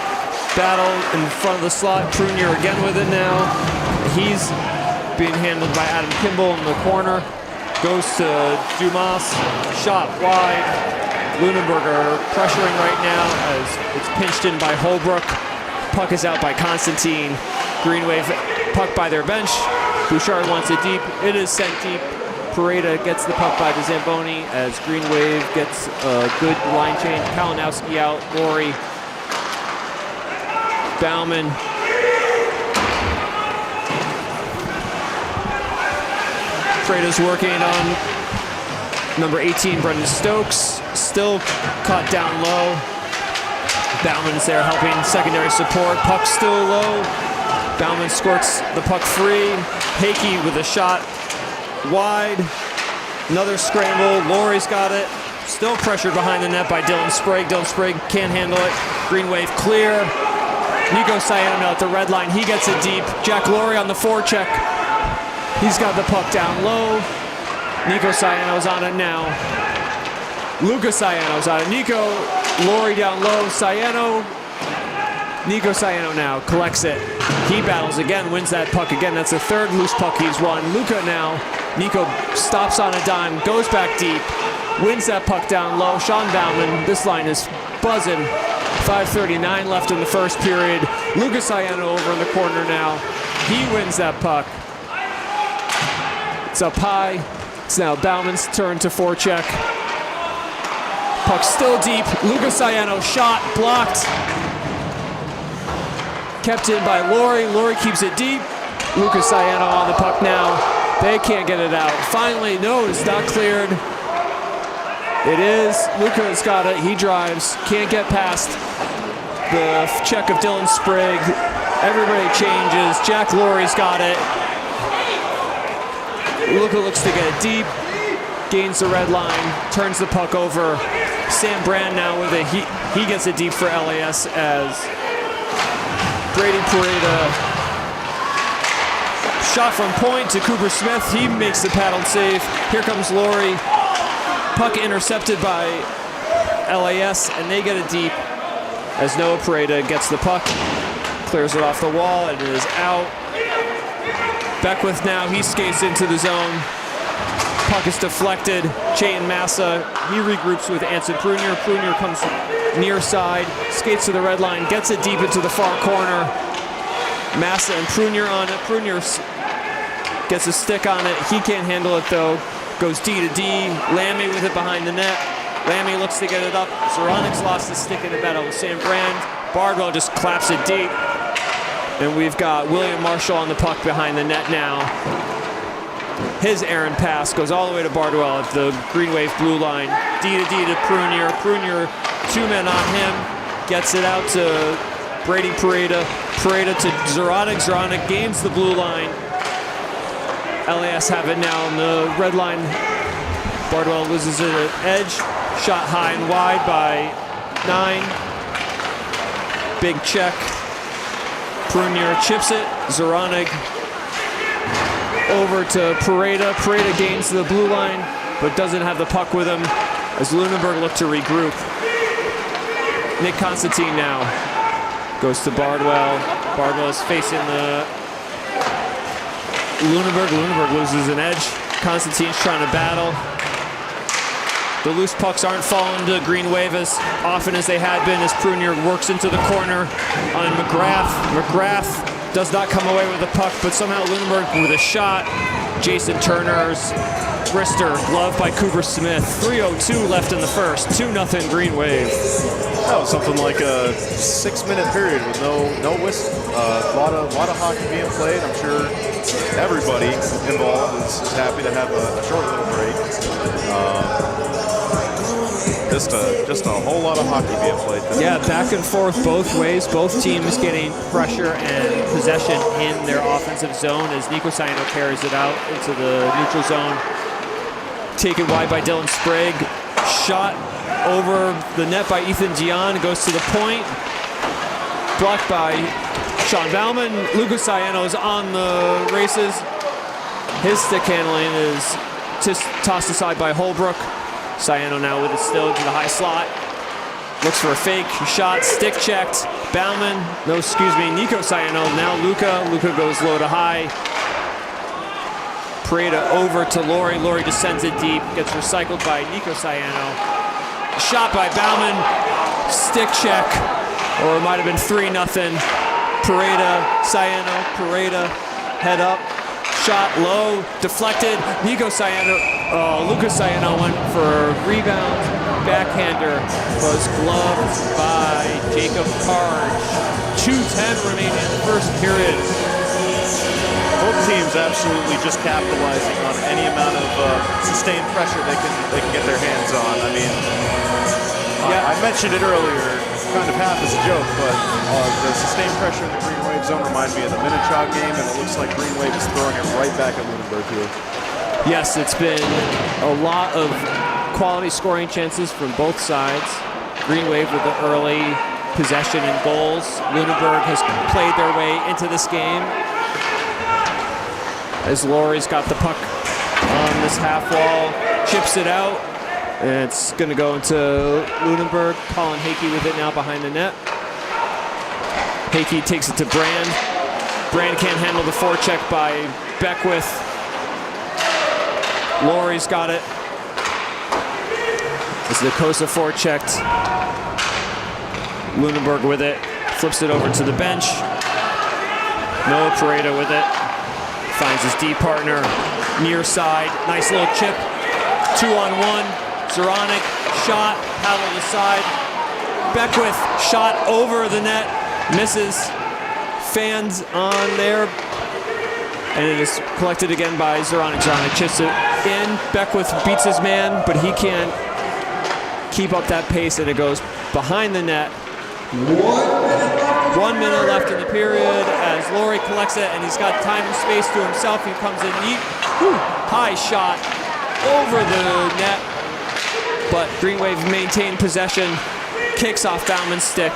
Battle in front of the slot. Prunier again with it now. He's being handled by Adam Kimball in the corner. Goes to Dumas. Shot wide. Lunenburg are pressuring right now as it's pinched in by Holbrook. Puck is out by Constantine. Greenwave puck by their bench. Bouchard wants it deep. It is sent deep. Pareda gets the puck by the Zamboni as Greenwave gets a good line change. Kalinowski out. Laurie. Bauman. Pareda's working on number 18, Brendan Stokes. Still caught down low. Bauman's there helping secondary support. Puck still low. Bauman squirts the puck free. Hakey with a shot wide. Another scramble. Laurie's got it. Still pressured behind the net by Dylan Sprague. Dylan Sprague can't handle it. Greenwave clear. Nico Ciano at the red line. He gets it deep. Jack Laurie on the forecheck. He's got the puck down low. Nico Ciano's on it now. Lucas Ciano's on it. Nico, Laurie down low. Ciano. Nico Ciano now collects it. He battles again, wins that puck again. That's the third loose puck he's won. Luca now. Nico stops on a dime, goes back deep, wins that puck down low. Sean Bauman, this line is buzzing. 5:39 left in the first period. Lucas Ciano over in the corner now. He wins that puck. It's up high. It's now Bauman's turn to forecheck. Puck still deep. Lucas Ciano shot, blocked. Kept in by Laurie. Laurie keeps it deep. Lucas Ciano on the puck now. They can't get it out. Finally, no, it's not cleared. It is. Luca's got it. He drives. Can't get past the check of Dylan Sprague. Everybody changes. Jack Laurie's got it. Luca looks to get it deep. Gains the red line. Turns the puck over. Sam Brand now with it. He gets it deep for LAS as Brady Pareda. Shot from point to Cooper Smith. He makes the paddled save. Here comes Laurie. Puck intercepted by LAS, and they get it deep as Noah Pareda gets the puck, clears it off the wall, and it is out. Beckwith now, he skates into the zone. Puck is deflected. Chayton Massa, he regroups with Anson Prunier. Prunier comes near side, skates to the red line, gets it deep into the far corner. Massa and Prunier on it. Prunier gets a stick on it. He can't handle it though. Goes D to D. Lammy with it behind the net. Lammy looks to get it up. Zoronic's lost his stick in the battle with Sam Brand. Bardwell just claps it deep. And we've got William Marshall on the puck behind the net now. His errant pass goes all the way to Bardwell at the Greenwave blue line. D to D to Prunier. Prunier, two men on him. Gets it out to Brady Pareda. Pareda to Zoronic. Zoronic gains the blue line. LAS have it now on the red line. Bardwell loses it at edge. Shot high and wide by 9. Big check. Prunier chips it. Zoronic over to Pareda. Pareda gains the blue line, but doesn't have the puck with him as Lunenburg look to regroup. Nick Constantine now goes to Bardwell. Bardwell is facing the Lunenburg. Lunenburg loses an edge. Constantine's trying to battle. The loose pucks aren't falling to Greenwave as often as they had been as Prunier works into the corner on McGrath. McGrath does not come away with the puck, but somehow Lunenburg with a shot. Jason Turner's wrister, gloved by Cooper Smith. 3:02 left in the first. 2-0 Greenwave. That was something like a 6-minute period with no whistle. A lot of hockey being played. I'm sure everybody involved is happy to have a short little break. just a whole lot of hockey being played tonight. Yeah, back and forth both ways. Both teams getting pressure and possession in their offensive zone as Nico Saino carries it out into the neutral zone. Taken wide by Dylan Sprague. Shot over the net by Ethan Dion. Goes to the point. Blocked by Sean Bauman. Lucas Saino is on the races. His stick handling is just tossed aside by Holbrook. Saino now with it still to the high slot. Looks for a fake shot, stick checked. Bauman, Nico Saino. Now Luca. Luca goes low to high. Pareda over to Laurie. Laurie just sends it deep. Gets recycled by Nico Saino. Shot by Bauman. Stick check. Or it might have been 3-0. Pareda, Saino, Pareda, head up. Shot low, deflected. Nico Saino, Lucas Saino went for rebound. Backhander was gloved by Jacob Karge. 2:10 remaining in the first period. Both teams absolutely just capitalizing on any amount of sustained pressure they can get their hands on. I mean, I mentioned it earlier, kind of half as a joke, but the sustained pressure in the Greenwave zone reminded me of the Minichog game, and it looks like Greenwave is throwing it right back at Lunenburg here. Yes, it's been a lot of quality scoring chances from both sides. Greenwave with the early possession and goals. Lunenburg has played their way into this game as Laurie's got the puck on this half wall, chips it out, and it's going to go into Lunenburg. Colin Hakey with it now behind the net. Hakey takes it to Brand. Brand can't handle the forecheck by Beckwith. Laurie's got it. As Nicosa forechecked. Lunenburg with it. Flips it over to the bench. Noah Pareda with it. Finds his D partner. Near side. Nice little chip. 2-on-1. Zoronic. Shot. Paddled aside. Beckwith. Shot over the net. Misses. Fans on there. And it is collected again by Zoronic. Zoronic chips it in. Beckwith beats his man, but he can't keep up that pace, and it goes behind the net. 1 minute left in the period as Laurie collects it, and he's got time and space to himself. He comes in neat. High shot over the net, but Greenwave maintained possession. Kicks off Bauman's stick.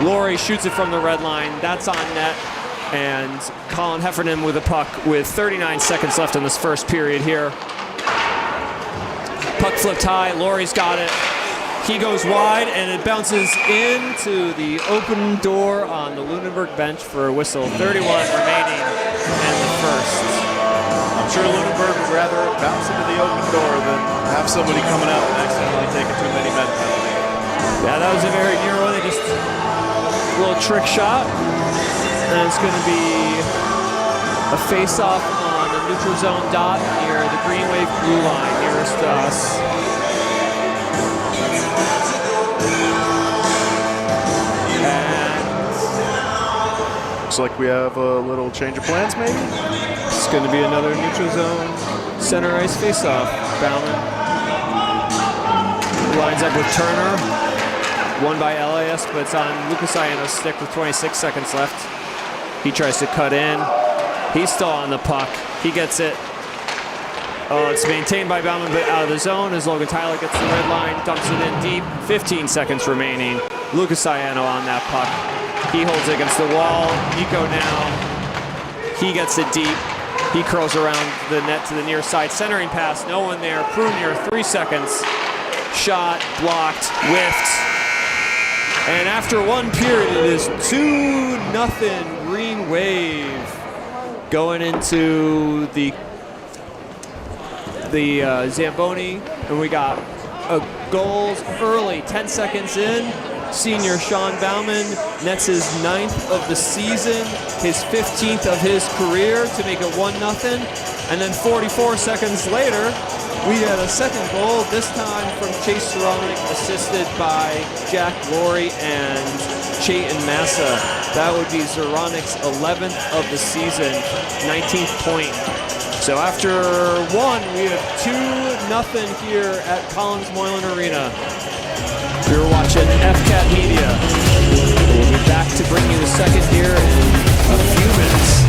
Laurie shoots it from the red line. That's on net. And Colin Heffernan with the puck with 39 seconds left in this first period here. Puck flipped high. Laurie's got it. He goes wide, and it bounces into the open door on the Lunenburg bench for a whistle. 31 remaining in the first. I'm sure Lunenburg would rather bounce into the open door than have somebody coming out and accidentally taking too many men penalty. Yeah, that was a very near one. They just a little trick shot. And it's going to be a face-off on the neutral zone dot near the Greenwave blue line, nearest to us. And looks like we have a little change of plans, maybe? It's going to be another neutral zone center ice face-off. Bauman lines up with Turner. Won by LAS, but it's on Lucas Saino's stick with 26 seconds left. He tries to cut in. He's still on the puck. He gets it. Oh, it's maintained by Bauman, but out of the zone as Logan Tyler gets the red line, dumps it in deep. 15 seconds remaining. Lucas Saino on that puck. He holds it against the wall. Nico now. He gets it deep. He curls around the net to the near side. Centering pass, no one there. Prunier, 3 seconds. Shot, blocked, whiffed. And after one period, it is 2-0 Greenwave going into the Zamboni, and we got goals early, 10 seconds in. Senior Sean Bauman nets his 9th of the season, his 15th of his career to make it 1-0. And then 44 seconds later, we had a second goal, this time from Chase Zoronic, assisted by Jack Laurie and Chayton Massa. That would be Zoronic's 11th of the season, 19th point. So So after one, we have 2-0 here at Collins Moylan Arena. You're watching FCAT Media. We'll be back to bring you the second here in a few minutes.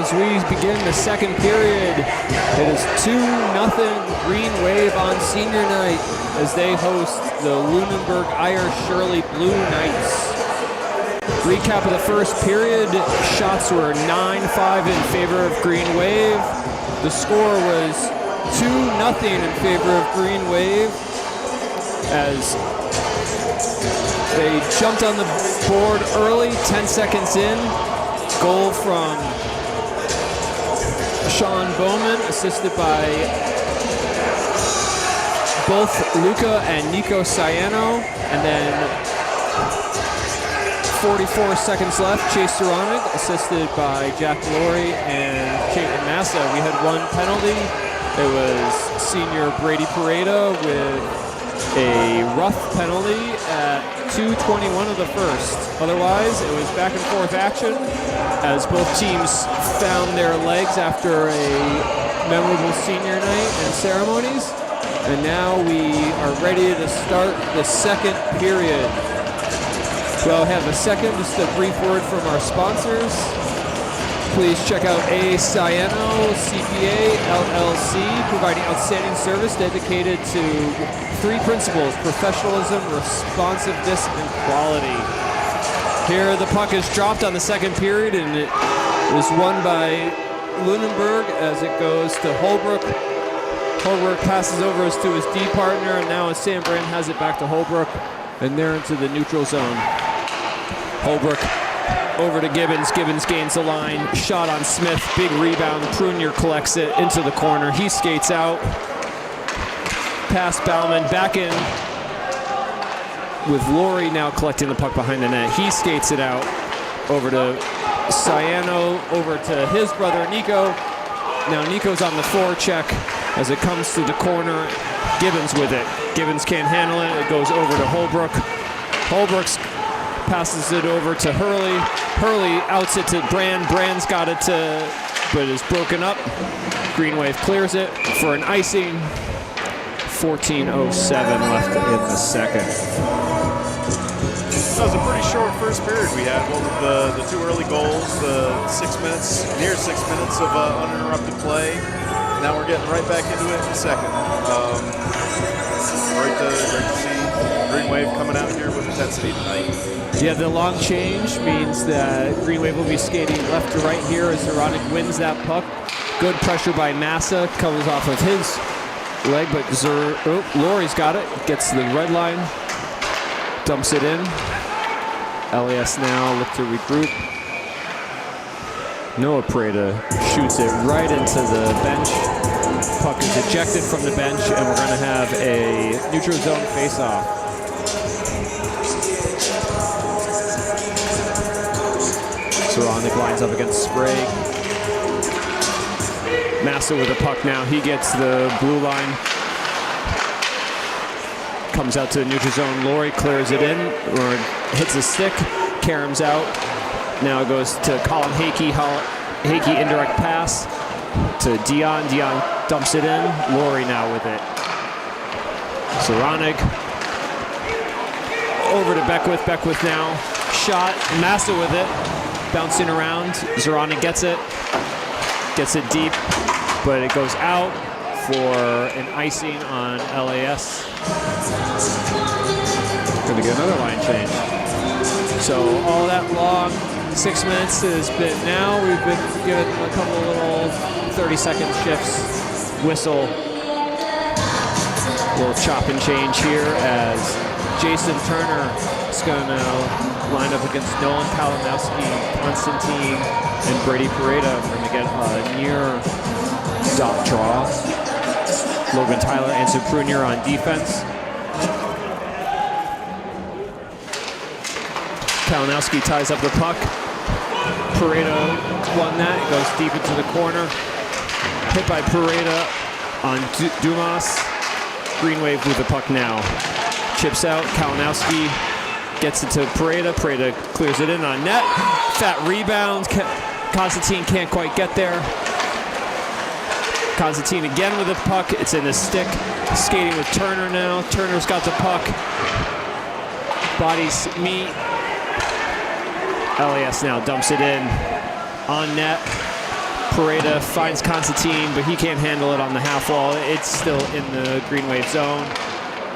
as we begin the second period. It is 2-0 Green Wave on senior night as they host the Lunenburg Irish Shirley Blue Knights. Recap of the first period, shots were 9-5 in favor of Green Wave. The score was 2-0 in favor of Green Wave as they jumped on the board early, 10 seconds in. Goal from Sean Bowman, assisted by both Luca and Nico Ciano. And then 44 seconds left, Chase Soronik, assisted by Jack Laurie and Chayton Massa. We had one penalty. It was senior Brady Pareda with a rough penalty at 2:21 of the first. Otherwise, it was back and forth action as both teams found their legs after a memorable senior night and ceremonies. And now we are ready to start the second period. Well, have a second, just a brief word from our sponsors. Please check out A. Ciano CPA LLC, providing outstanding service dedicated to three principles: professionalism, responsiveness, and quality. Here the puck is dropped on the second period, and it is won by Lunenburg as it goes to Holbrook. Holbrook passes over to his D partner, and now Sam Brand has it back to Holbrook, and they're into the neutral zone. Holbrook over to Gibbons. Gibbons gains the line. Shot on Smith. Big rebound. Prunier collects it into the corner. He skates out. Pass Bauman. Back in with Laurie now collecting the puck behind the net. He skates it out. Over to Ciano. Over to his brother Nico. Now Nico's on the forecheck as it comes to the corner. Gibbons with it. Gibbons can't handle it. It goes over to Holbrook. Holbrook's passes it over to Hurley. Hurley outs it to Brand. Brand's got it but is broken up. Green Wave clears it for an icing. 14:07 left in the second. That was a pretty short first period we had. What with the two early goals, the near 6 minutes of uninterrupted play. Now we're getting right back into it in the second. Great to see Green Wave coming out here with intensity tonight. Yeah, the long change means that Green Wave will be skating left to right here as Soronik wins that puck. Good pressure by Massa, comes off of his leg, but Laurie's got it, gets to the red line, dumps it in. LAS now look to regroup. Noah Pareda shoots it right into the bench. Puck is ejected from the bench, and we're going to have a neutral zone face-off. Soronik lines up against Sprague. Massa with the puck now. He gets the blue line. Comes out to the neutral zone. Laurie clears it in, or hits a stick. Karam's out. Now it goes to Colin Hakey. Hakey indirect pass to Dion. Dion dumps it in. Laurie now with it. Soronik over to Beckwith. Beckwith now. Shot. Massa with it. Bouncing around. Soronik gets it. Gets it deep, but it goes out for an icing on LAS. Going to get another line change. So all that long 6 minutes has been now. We've been given a couple little 30-second shifts. Whistle. A little chop and change here as Jason Turner is going to line up against Nolan Kalinowski, Constantine, and Brady Pareda. We're going to get a near dot draw. Logan Tyler and Prunier on defense. Kalinowski ties up the puck. Pareda won that. It goes deep into the corner. Hit by Pareda on Dumas. Green Wave with the puck now. Chips out. Kalinowski gets it to Pareda. Pareda clears it in on net. Fat rebound. Constantine can't quite get there. Constantine again with the puck. It's in the stick. Skating with Turner now. Turner's got the puck. Bodies meet. LAS now dumps it in on net. Pareda finds Constantine, but he can't handle it on the half wall. It's still in the Greenwave zone.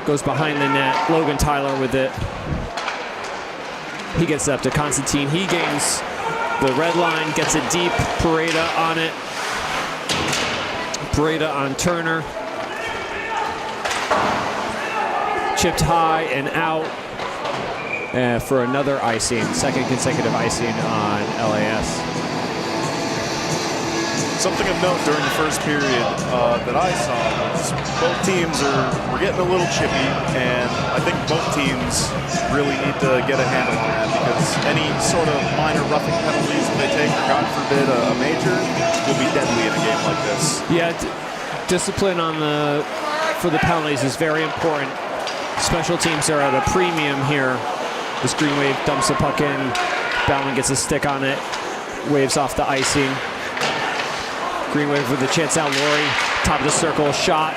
Goes behind the net. Logan Tyler with it. He gets up to Constantine. He gains the red line, gets it deep. Pareda on it. Pareda on Turner. Chipped high and out for another icing. Second consecutive icing on LAS. Something of note during the first period that I saw was both teams were getting a little chippy, and I think both teams really need to get a handle on that, because any sort of minor roughing penalties that they take, or God forbid a major, will be deadly in a game like this. Yeah, discipline for the penalties is very important. Special teams are at a premium here. This Greenwave dumps the puck in. Bauman gets a stick on it, waves off the icing. Greenwave with a chance out. Laurie, top of the circle, shot,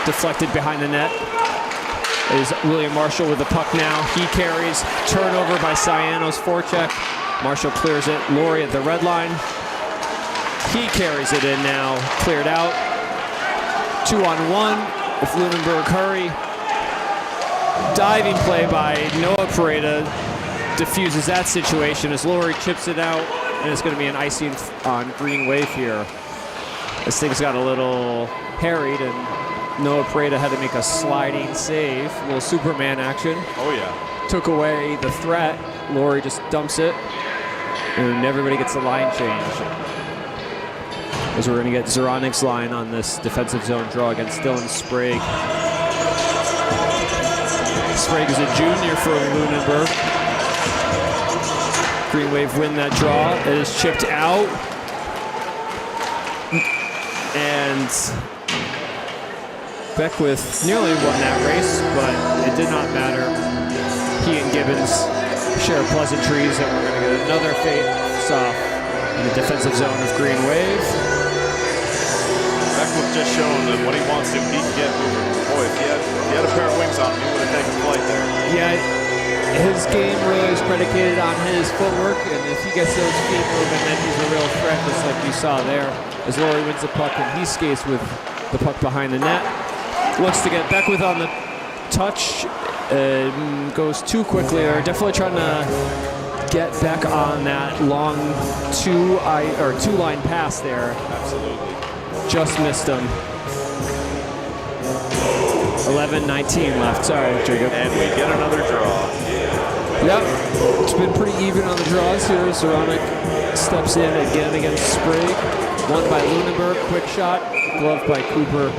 deflected behind the net. Is William Marshall with the puck now. He carries, turnover by Ciano's forecheck. Marshall clears it. Laurie at the red line. He carries it in now, cleared out. 2-on-1, if Lunenburg hurry. Diving play by Noah Pareda diffuses that situation as Laurie chips it out, and it's going to be an icing on Greenwave here. This thing's got a little harried, and Noah Pareda had to make a sliding save. A little Superman action. Oh, yeah. Took away the threat. Laurie just dumps it, and everybody gets a line change. As we're going to get Zoranik's line on this defensive zone draw against Dylan Sprague. Sprague is a junior for Lunenburg. Greenwave win that draw. It is chipped out. And Beckwith nearly won that race, but it did not matter. He and Gibbons share pleasantries, and we're going to get another face-off in the defensive zone of Greenwave. Beckwith just showing that when he wants to, he can get moving. Boy, if he had a pair of wings on him, he would have taken flight there. Yeah, his game really is predicated on his footwork, and if he gets those feet moving, then he's a real threat, just like you saw there. As Laurie wins the puck, and he skates with the puck behind the net. Looks to get Beckwith on the touch. Goes too quickly. They're definitely trying to get Beck on that long two-line pass there. Absolutely. Just missed him. 11-19 left. Sorry, Jacob. And we get another draw. Yep. It's been pretty even on the draws here. Zoranik steps in again against Sprague. Won by Lunenburg. Quick shot. Glove by Cooper.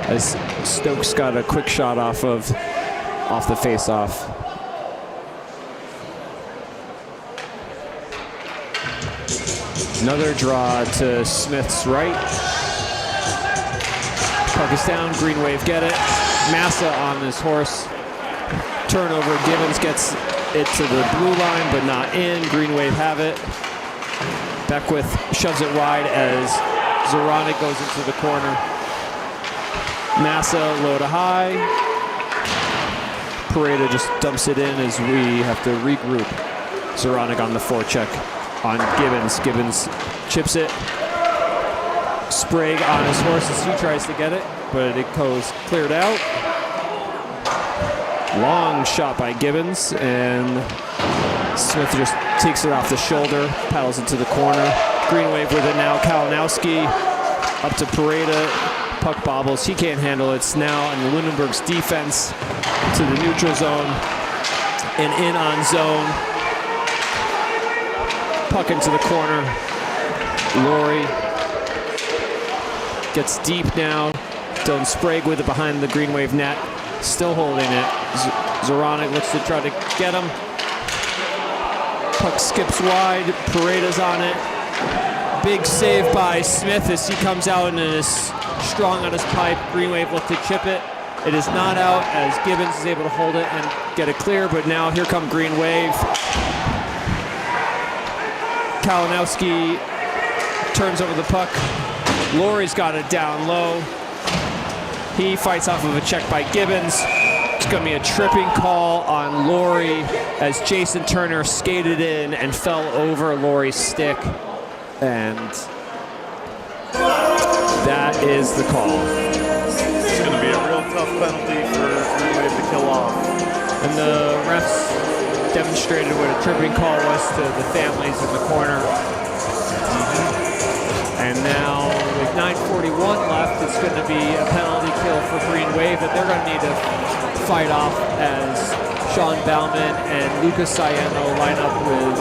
As Stokes got a quick shot off the face-off. Another draw to Smith's right. Puck is down. Greenwave get it. Massa on his horse. Turnover. Gibbons gets it to the blue line, but not in. Greenwave have it. Beckwith shoves it wide as Zoranik goes into the corner. Massa low to high. Pareda just dumps it in as we have to regroup. Zoranik on the forecheck on Gibbons. Gibbons chips it. Sprague on his horse as he tries to get it, but it goes cleared out. Long shot by Gibbons, and Smith just takes it off the shoulder, paddles into the corner. Greenwave with it now. Kalinowski up to Pareda. Puck bobbles. He can't handle it. It's now in Lunenburg's defense to the neutral zone and in on zone. Puck into the corner. Laurie gets deep now. Dylan Sprague with it behind the Greenwave net. Still holding it. Zoranik looks to try to get him. Puck skips wide. Pareda's on it. Big save by Smith as he comes out and is strong on his pipe. Greenwave looked to chip it. It is not out as Gibbons is able to hold it and get it clear, but now here come Greenwave. Kalinowski turns over the puck. Laurie's got it down low. He fights off of a check by Gibbons. It's going to be a tripping call on Laurie as Jason Turner skated in and fell over Laurie's stick. And is the call. It's going to be a real tough penalty for Greenwave to kill off. And the refs demonstrated what a tripping call was to the families in the corner. And now with 9:41 left, it's going to be a penalty kill for Greenwave that they're going to need to fight off as Sean Bauman and Lucas Sayano line up with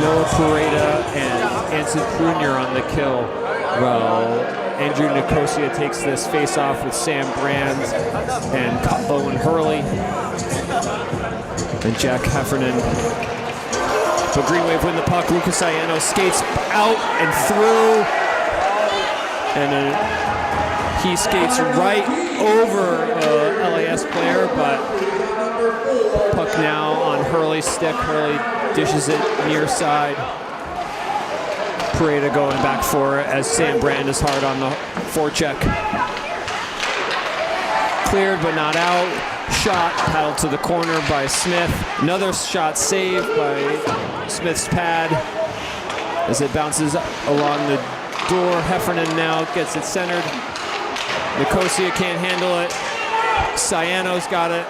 Noah Pareda and Anson Prunier on the kill. Well, Andrew Nicosia takes this face-off with Sam Brand and Owen Hurley and Jack Heffernan. So Greenwave win the puck. Lucas Sayano skates out and through, and then he skates right over a LAS player, but puck now on Hurley's stick. Hurley dishes it near side. Pareda going back for it as Sam Brand is hard on the forecheck. Cleared but not out. Shot paddled to the corner by Smith. Another shot saved by Smith's pad as it bounces along the door. Heffernan now gets it centered. Nicosia can't handle it. Sayano's got it.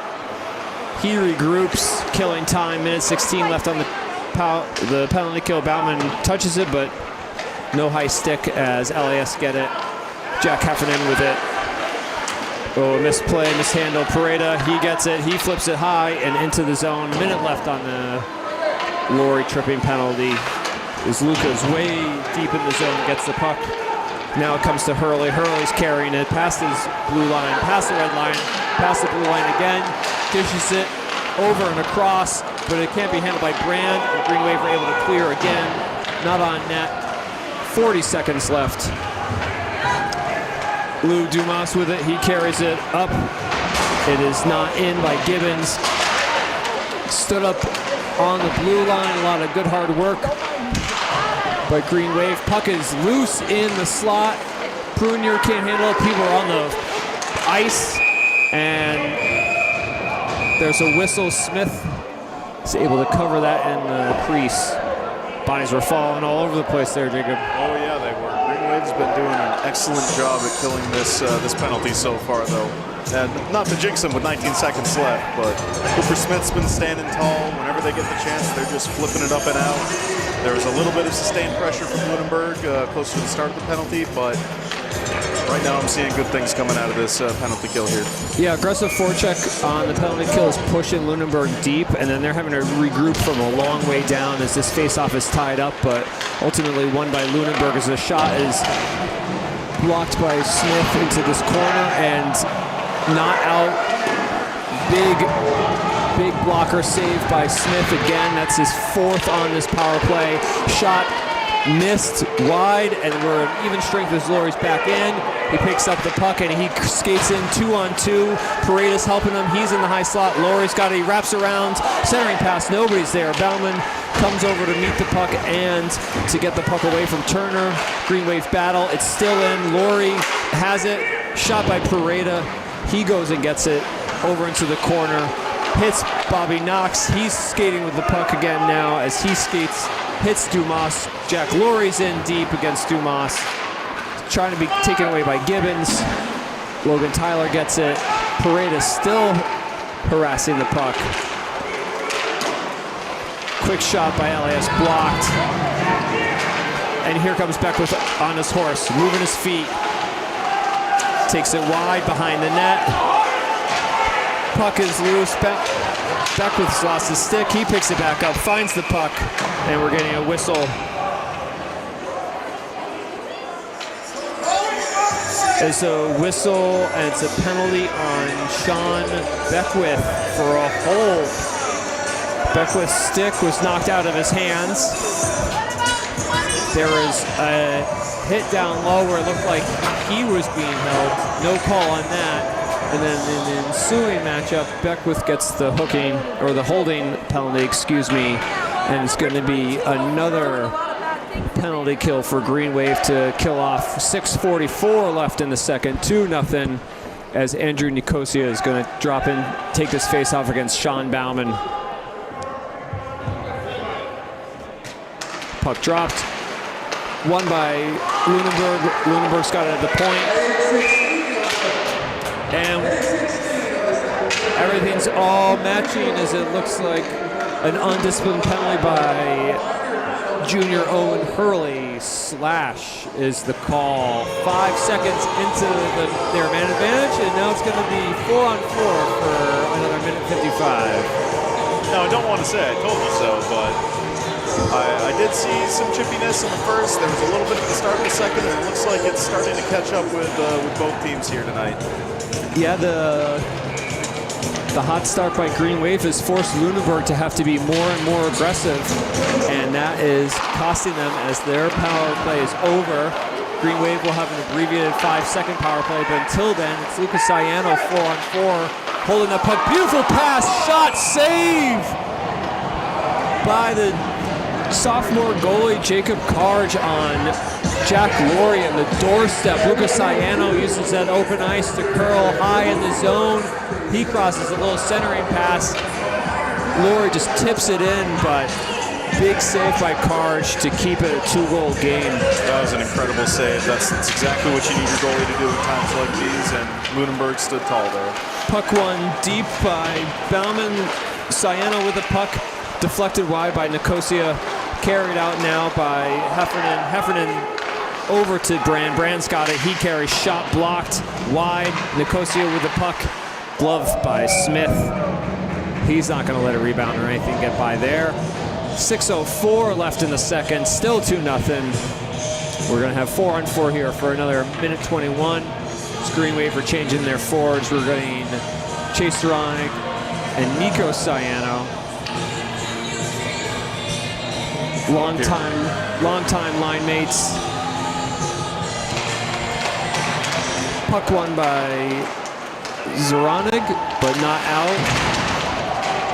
He regroups, killing time. Minute 16 left on the penalty kill. Bauman touches it, but no high stick as LAS get it. Jack Heffernan with it. Oh, misplay, mishandle. Pareda, he gets it. He flips it high and into the zone. Minute left on the Laurie tripping penalty. As Luca's way deep in the zone, gets the puck. Now it comes to Hurley. Hurley's carrying it past his blue line, past the red line, past the blue line again. Dishes it over and across, but it can't be handled by Brand. And Greenwave are able to clear again. Not on net. 40 seconds left. Lou Dumas with it. He carries it up. It is not in by Gibbons. Stood up on the blue line. A lot of good hard work by Greenwave. Puck is loose in the slot. Prunier can't handle it. People are on the ice. And there's a whistle. Smith is able to cover that in the crease. Bodies were falling all over the place there, Jacob. Oh yeah, they were. Greenwave's been doing an excellent job at killing this penalty so far, though. And not to jinx him with 19 seconds left, but Cooper Smith's been standing tall. Whenever they get the chance, they're just flipping it up and out. There was a little bit of sustained pressure from Lunenburg close to the start of the penalty, but right now I'm seeing good things coming out of this penalty kill here. Yeah, aggressive forecheck on the penalty kill is pushing Lunenburg deep, and then they're having to regroup from a long way down as this faceoff is tied up, but ultimately won by Lunenburg as the shot is blocked by Smith into this corner and not out. Big blocker save by Smith again. That's his fourth on this power play. Shot missed wide, and we're an even strength as Laurie's back in. He picks up the puck and he skates in 2-on-2. Pareda's helping him. He's in the high slot. Laurie's got it. He wraps around. Centering pass. Nobody's there. Bauman comes over to meet the puck and to get the puck away from Turner. Greenwave battle. It's still in. Laurie has it. Shot by Pareda. He goes and gets it over into the corner. Hits Bobby Knox. He's skating with the puck again now as he skates. Hits Dumas. Jack Laurie's in deep against Dumas. Trying to be taken away by Gibbons. Logan Tyler gets it. Pareda still harassing the puck. Quick shot by LAS blocked. And here comes Beckwith on his horse, moving his feet. Takes it wide behind the net. Puck is loose. Beckwith's lost his stick. He picks it back up, finds the puck, and we're getting a whistle. It's a whistle, and it's a penalty on Sean Beckwith for a hold. Beckwith's stick was knocked out of his hands. There was a hit down low where it looked like he was being held. No call on that. And then in the ensuing matchup, Beckwith gets the hooking, or the holding penalty, excuse me, and it's going to be another penalty kill for Greenwave to kill off. 6:44 left in the second, 2-0, as Andrew Nicosia is going to drop in, take this face-off against Sean Bauman. Puck dropped. won by Lunenburg. Lunenburg's got it at the point. And everything's all matching as it looks like an undisciplined penalty by junior Owen Hurley. Slash is the call. 5 seconds into their man advantage, and now it's going to be 4-on-4 for another minute 55. No, I don't want to say I told you so, but I did see some chippiness in the first. There was a little bit at the start of the second, and it looks like it's starting to catch up with both teams here tonight. Yeah, the hot start by Greenwave has forced Lunenburg to have to be more and more aggressive, and that is costing them as their power play is over. Greenwave will have an abbreviated 5-second power play, but until then, it's Lucas Ciano 4-on-4, holding the puck. Beautiful pass, shot, save by the sophomore goalie Jacob Karge on Jack Laurie at the doorstep. Lucas Ciano uses that open ice to curl high in the zone. He crosses a little centering pass. Laurie just tips it in, but big save by Karge to keep it a 2-goal game. That was an incredible save. That's exactly what you need your goalie to do in times like these, and Lunenburg stood tall there. Puck won deep by Bauman. Ciano with the puck, deflected wide by Nicosia, carried out now by Heffernan. Heffernan over to Brand. Brand's got it. He carries, shot blocked wide. Nicosia with the puck, gloved by Smith. He's not going to let a rebound or anything get by there. 6:04 left in the second, still 2-0. We're going to have 4-on-4 here for another minute 21. Greenwave are changing their forwards. We're getting Chase Saronic and Nico Ciano. Long time line mates. Puck won by Zoronig, but not out.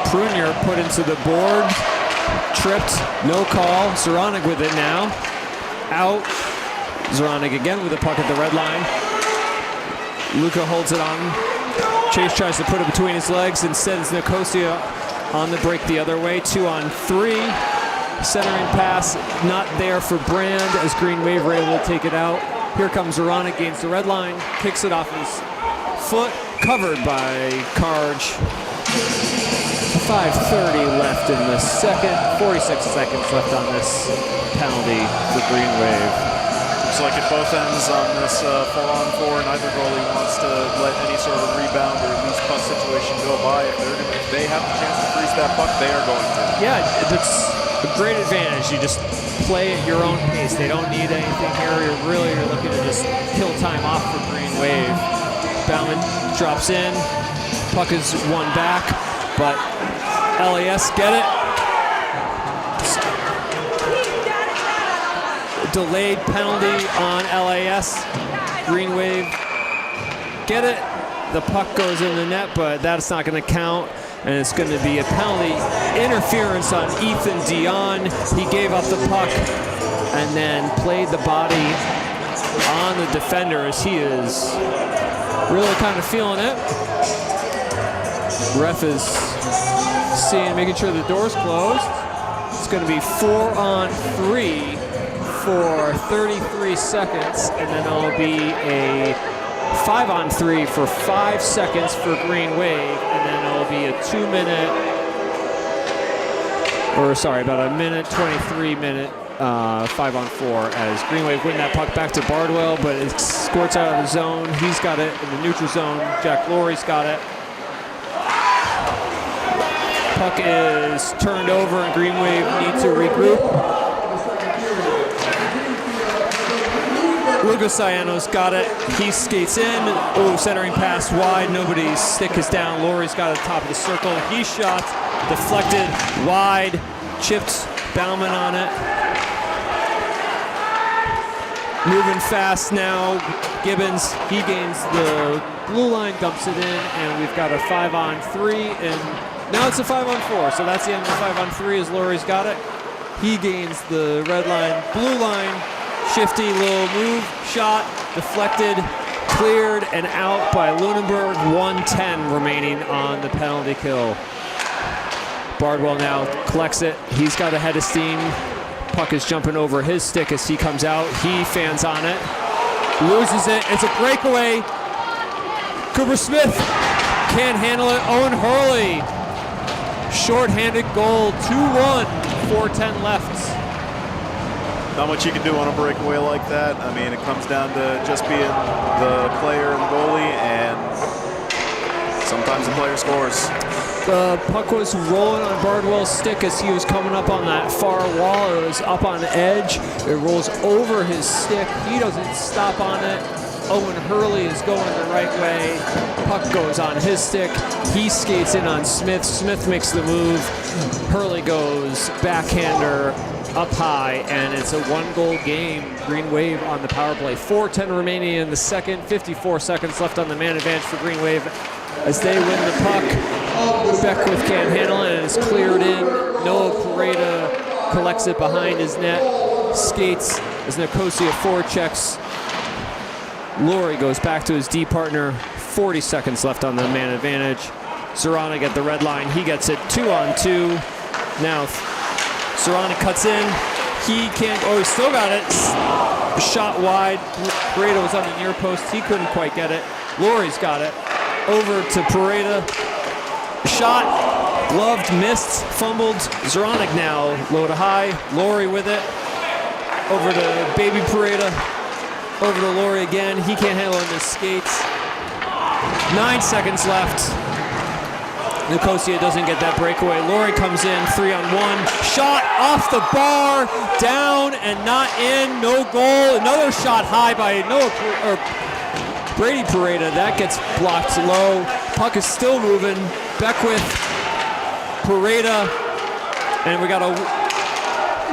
Prunier put into the board. Tripped, no call. Zoronig with it now. Out. Zoronig again with the puck at the red line. Luca holds it on. Chase tries to put it between his legs and sends Nicosia on the break the other way. 2-on-3. Centering pass not there for Brand as Greenwave were able to take it out. Here comes Zoronig, gains the red line, kicks it off his foot, covered by Karge. 5:30 left in the second, 46 seconds left on this penalty for Greenwave. Looks like at both ends on this 4-on-4, neither goalie wants to let any sort of rebound or at least puck situation go by. If they have the chance to freeze that puck, they are going to. Yeah, it's a great advantage. You just play at your own pace. They don't need anything here. You're looking to just kill time off for Greenwave. Bauman drops in. Puck is won back, but LAS get it. Delayed penalty on LAS. Greenwave get it. The puck goes in the net, but that's not going to count. And it's going to be a penalty interference on Ethan Dion. He gave up the puck and then played the body on the defender as he is really kind of feeling it. Ref is making sure the door's closed. It's going to be 4-on-3 for 33 seconds, and then it'll be a 5-on-3 for 5 seconds for Greenwave, and then it'll be a 23-minute 5-on-4 as Greenwave win that puck back to Bardwell, but it squirts out of the zone. He's got it in the neutral zone. Jack Laurie's got it. Puck is turned over and Greenwave needs to regroup. Lucas Ciano's got it. He skates in. Oh, centering pass wide. Nobody's stick is down. Laurie's got it top of the circle. He shot, deflected wide, chipped Bauman on it. Moving fast now. Gibbons, he gains the blue line, dumps it in, and we've got a 5-on-3, and now it's a 5-on-4. So that's the end of the 5-on-3 as Laurie's got it. He gains the red line, blue line, shifty little move, shot, deflected, cleared, and out by Lunenburg. 1:10 remaining on the penalty kill. Bardwell now collects it. He's got a head of steam. Puck is jumping over his stick as he comes out. He fans on it. Loses it. It's a breakaway. Cooper Smith can't handle it. Owen Hurley. Short-handed goal. 2-1. 4:10 left. Not much you can do on a breakaway like that. I mean, it comes down to just being the player and the goalie, and sometimes the player scores. The puck was rolling on Bardwell's stick as he was coming up on that far wall. It was up on edge. It rolls over his stick. He doesn't stop on it. Owen Hurley is going the right way. Puck goes on his stick. He skates in on Smith. Smith makes the move. Hurley goes backhander up high, and it's a 1-goal game. Greenwave on the power play. 4:10 remaining in the second. 54 seconds left on the man advantage for Greenwave as they win the puck. Beckwith can't handle it, and it's cleared in. Noah Pareda collects it behind his net. Skates as Nicosia forechecks. Laurie goes back to his D partner. 40 seconds left on the man advantage. Zoranic at the red line. He gets it 2-on-2. Now Zoranic cuts in. He can't. Oh, he still got it. Shot wide. Pareda was on the near post. He couldn't quite get it. Laurie's got it. Over to Pareda. Shot. Gloved. Missed. Fumbled. Zoranic now low to high. Laurie with it. Over to Baby Pareda. Over to Laurie again. He can't handle it in his skates. 9 seconds left. Nicosia doesn't get that breakaway. Laurie comes in, 3-on-1. Shot off the bar, down and not in. No goal. Another shot high by Brady Pareda. That gets blocked low. Puck is still moving. Beckwith, Pareda, and we got a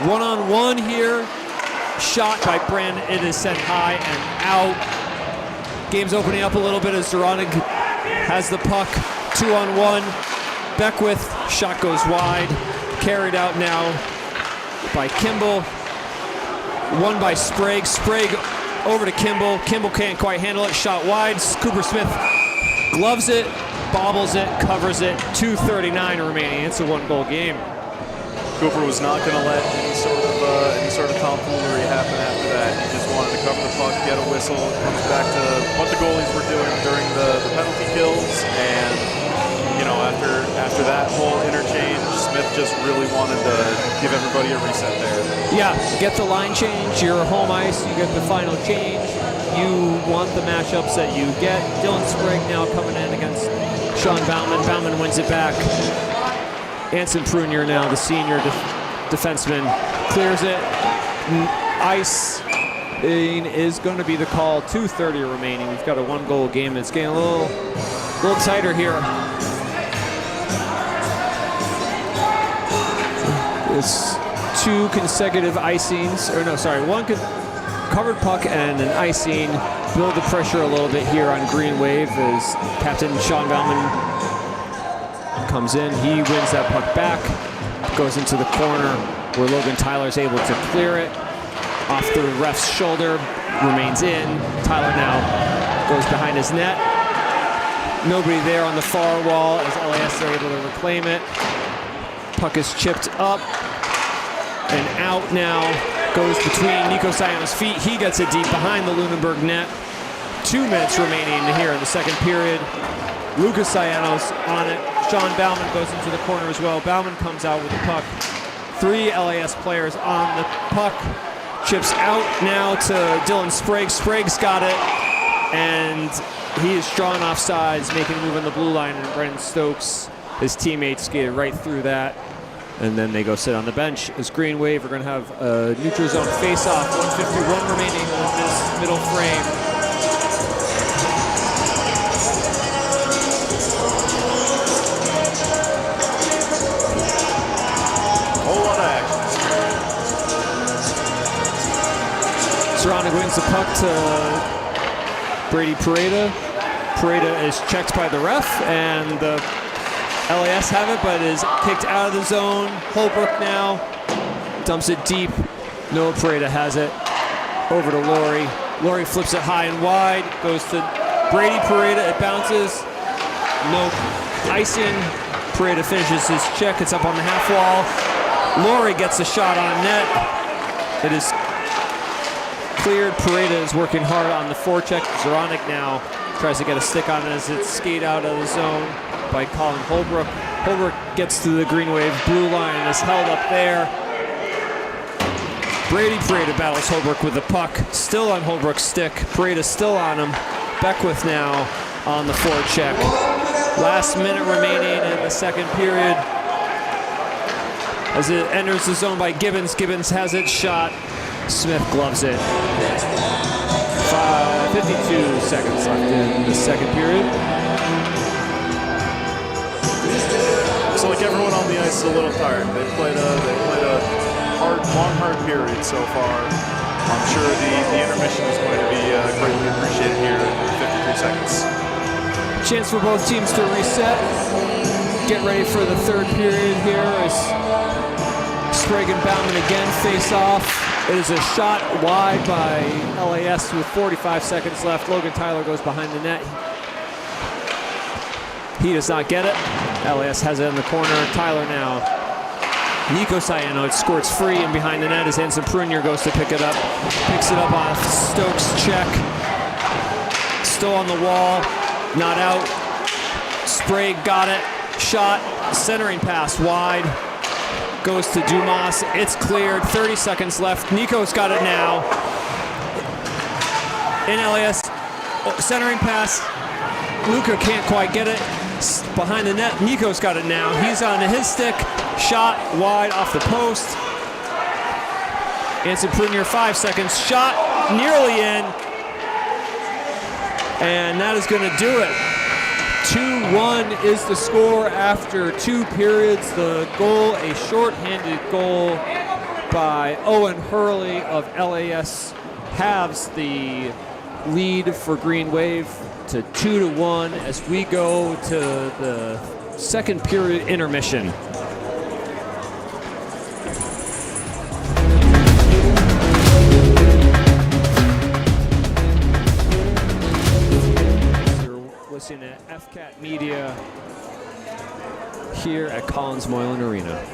1-on-1 here. Shot by Brandon. It is sent high and out. Game's opening up a little bit as Zoranic has the puck. 2-on-1. Beckwith. Shot goes wide. Carried out now by Kimball. Won by Sprague. Sprague over to Kimball. Kimball can't quite handle it. Shot wide. Cooper Smith gloves it, bobbles it, covers it. 2:39 remaining. It's a 1-goal game. Cooper was not going to let any sort of tomfoolery happen after that. He just wanted to cover the puck, get a whistle. It comes back to what the goalies were doing during the penalty kills, and after that whole interchange, Smith just really wanted to give everybody a reset there. Yeah, get the line change. You're home ice. You get the final change. You want the matchups that you get. Dylan Sprague now coming in against Sean Bauman. Bauman wins it back. Anson Prunier now, the senior defenseman, clears it. Ice is going to be the call. 2:30 remaining. We've got a 1-goal game. It's getting a little tighter here. It's 2 consecutive icings, or no, sorry, 1 covered puck and an icing. Build the pressure a little bit here on Greenwave as Captain Sean Bauman comes in. He wins that puck back, goes into the corner where Logan Tyler's able to clear it. Off the ref's shoulder, remains in. Tyler now goes behind his net. Nobody there on the far wall as LAS are able to reclaim it. Puck is chipped up and out now. Goes between Nico Sayano's feet. He gets it deep behind the Lunenburg net. 2 minutes remaining here in the second period. Lucas Sayano's on it. Sean Bauman goes into the corner as well. Bauman comes out with the puck. 3 LAS players on the puck. Chips out now to Dylan Sprague. Sprague's got it, and he is drawn off sides, making a move on the blue line, and Brendan Stokes, his teammates, skated right through that, and then they go sit on the bench. As Greenwave, we're going to have a neutral zone face-off. 1:51 remaining in this middle frame. Zoranic wins the puck to Brady Pareda. Pareda is checked by the ref, and the LAS have it, but is kicked out of the zone. Holbrook now dumps it deep. Noah Pareda has it. Over to Laurie. Laurie flips it high and wide. Goes to Brady Pareda. It bounces. No icing. Pareda finishes his check. It's up on the half wall. Laurie gets a shot on net. It is cleared. Pareda is working hard on the forecheck. Zoronic now tries to get a stick on it as it's skied out of the zone by Colin Holbrook. Holbrook gets to the Greenwave blue line and is held up there. Brady Pareda battles Holbrook with the puck. Still on Holbrook's stick. Pareda still on him. Beckwith now on the forecheck. Last minute remaining in the second period. As it enters the zone by Gibbons. Gibbons has it shot. Smith gloves it. 52 seconds left in the second period. Looks like everyone on the ice is a little tired. They played a hard period so far. I'm sure the intermission is going to be greatly appreciated here in 53 seconds. Chance for both teams to reset. Get ready for the third period here as Sprague and Bauman again face off. It is a shot wide by LAS with 45 seconds left. Logan Tyler goes behind the net. He does not get it. LAS has it in the corner. Tyler now. Nico Sayano squirts free and behind the net as Anson Prunier goes to pick it up. Picks it up off Stokes' check. Still on the wall. Not out. Sprague got it. Shot. Centering pass wide. Goes to Dumas. It's cleared. 30 seconds left. Nico's got it now. In LAS. Centering pass. Luca can't quite get it. Behind the net. Nico's got it now. He's on his stick. Shot wide off the post. Anson Prunier, 5 seconds. Shot nearly in. And that is going to do it. 2-1 is the score after 2 periods. The goal, a shorthanded goal by Owen Hurley of LAS, halves the lead for Greenwave to 2-1 as we go to the second period intermission. Listening to FCAT Media here at Collins Moylan Arena.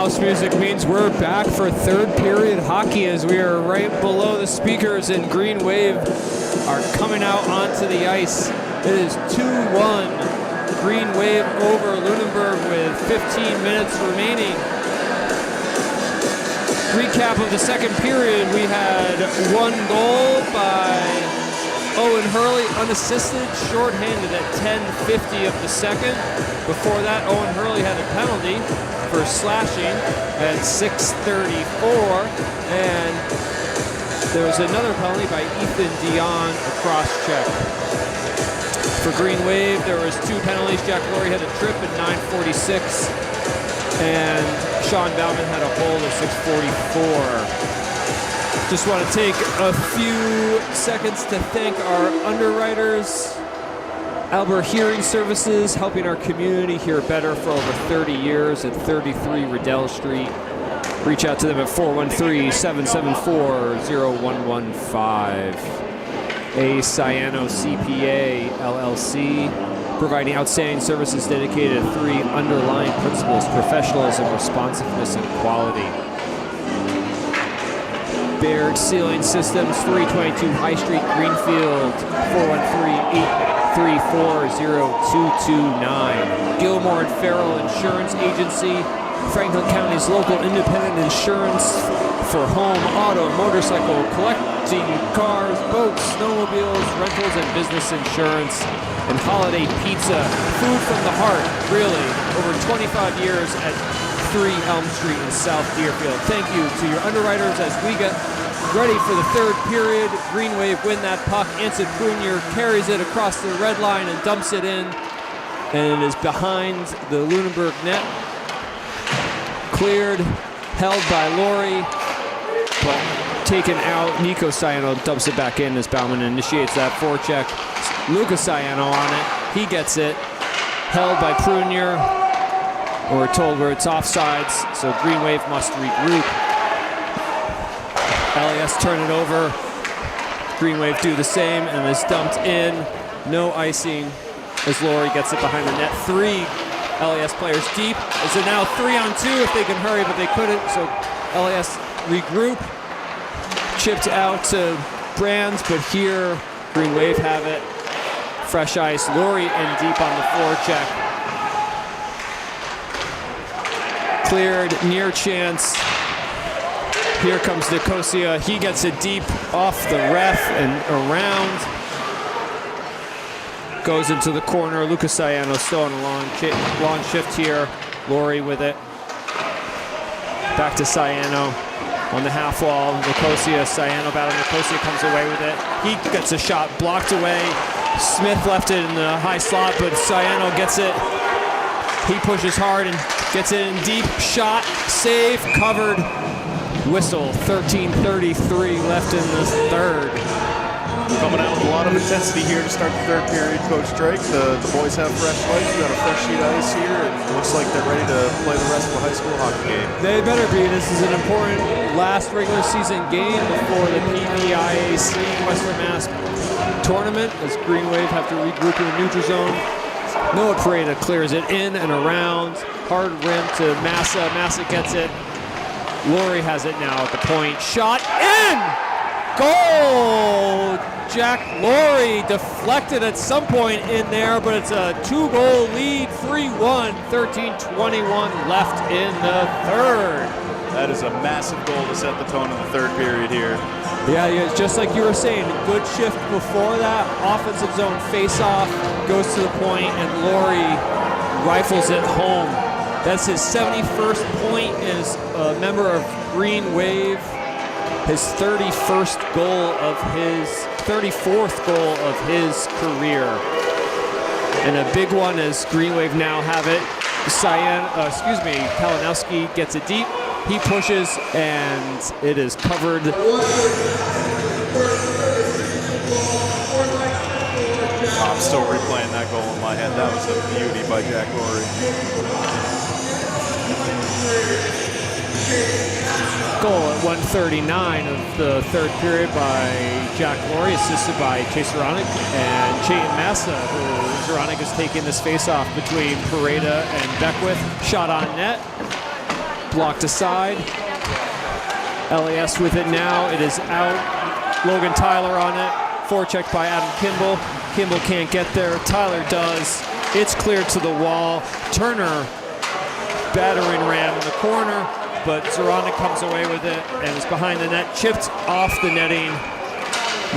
house music means we're back for third period hockey as we are right below the speakers and Greenwave are coming out onto the ice. It is 2-1 Greenwave over Lunenburg with 15 minutes remaining. Recap of the second period, we had one goal by Owen Hurley, unassisted, shorthanded at 10:50 of the second. Before that, Owen Hurley had a penalty for slashing at 6:34, and there was another penalty by Ethan Dion, a cross-check. For Greenwave, there was two penalties. Jack Laurie had a trip at 9:46, and Sean Bauman had a hold at 6:44. Just want to take a few seconds to thank our underwriters. Albert Hearing Services, helping our community hear better for over 30 years at 33 Riddell Street. Reach out to them at 413-774-0115. A Ciano CPA LLC, providing outstanding services dedicated to three underlying principles: professionalism, responsiveness, and quality. Baird Ceiling Systems, 322 High Street, Greenfield, 413-834-0229. Gilmore and Farrell Insurance Agency, Franklin County's local independent insurance for home, auto, motorcycle, collecting cars, boats, snowmobiles, rentals, and business insurance. And Holiday Pizza, food from the heart, really, over 25 years at 3 Elm Street in South Deerfield. Thank you to your underwriters as we get ready for the third period. Greenwave win that puck. Anson Prunier carries it across the red line and dumps it in, and it is behind the Lunenburg net. Cleared, held by Laurie, but taken out. Nico Ciano dumps it back in as Bauman initiates that forecheck. Lucas Ciano on it. He gets it. Held by Prunier. We're told where it's offsides, so Greenwave must regroup. LAS turn it over. Greenwave do the same, and it's dumped in. No icing as Laurie gets it behind the net. 3 LAS players deep. Is it now 3-on-2 if they can hurry, but they couldn't, so LAS regroup. Chipped out to Brands, but here Greenwave have it. Fresh ice. Laurie in deep on the forecheck. Cleared, near chance. Here comes Nicosia. He gets it deep off the ref and around. Goes into the corner. Lucas Ciano still on a long shift here. Laurie with it. Back to Ciano on the half wall. Nicosia, Ciano battling. Nicosia comes away with it. He gets a shot blocked away. Smith left it in the high slot, but Ciano gets it. He pushes hard and gets it in deep. Shot, save, covered. Whistle, 13:33 left in the third. Coming out with a lot of intensity here to start the third period, Coach Drake. The boys have fresh legs. We've got a fresh sheet of ice here, and it looks like they're ready to play the rest of the high school hockey game. They better be. This is an important last regular season game before the PEIAC Western Mass tournament, as Greenwave have to regroup in the neutral zone. Noah Pareda clears it in and around. Hard rim to Massa. Massa gets it. Laurie has it now at the point. Shot in! Goal! Jack Laurie deflected at some point in there, but it's a 2-goal lead, 3-1, 13:21 left in the third. That is a massive goal to set the tone in the third period here. Yeah, just like you were saying, good shift before that. Offensive zone face-off, goes to the point, and Laurie rifles it home. That's his 71st point as a member of Greenwave. His 34th goal of his career. And a big one as Greenwave now have it. Kalinowski gets it deep. He pushes, and it is covered. I'm still replaying that goal in my head. That was a beauty by Jack Laurie. Goal at 1:39 of the third period by Jack Laurie, assisted by Chase Zeranek and Chayton Massa, who Zeranek is taking this face-off between Pareda and Beckwith. Shot on net. blocked aside. LAS with it now. It is out. Logan Tyler on it. Forechecked by Adam Kimball. Kimball can't get there. Tyler does. It's cleared to the wall. Turner battering ram in the corner, but Zorana comes away with it and is behind the net. Chipped off the netting.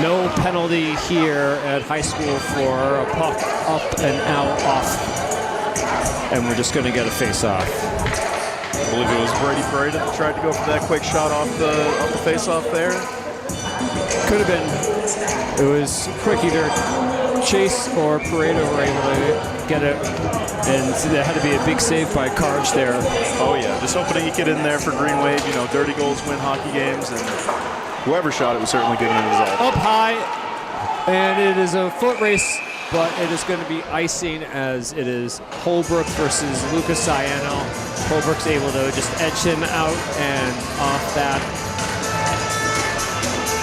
No penalty here at high school for a puck up and out off. And we're just going to get a face-off. I believe it was Brady Parada that tried to go for that quick shot off the face-off there. Could have been. It was quick. Either Chase or Parada were able to get it. And there had to be a big save by Karj there. Oh, yeah. Just hoping he get in there for Greenwave. You know, dirty goals win hockey games. And whoever shot it was certainly getting a result. Up high. And it is a foot race, but it is going to be icing as it is Holbrook versus Lucas Ciano. Holbrook's able to just edge him out and off that.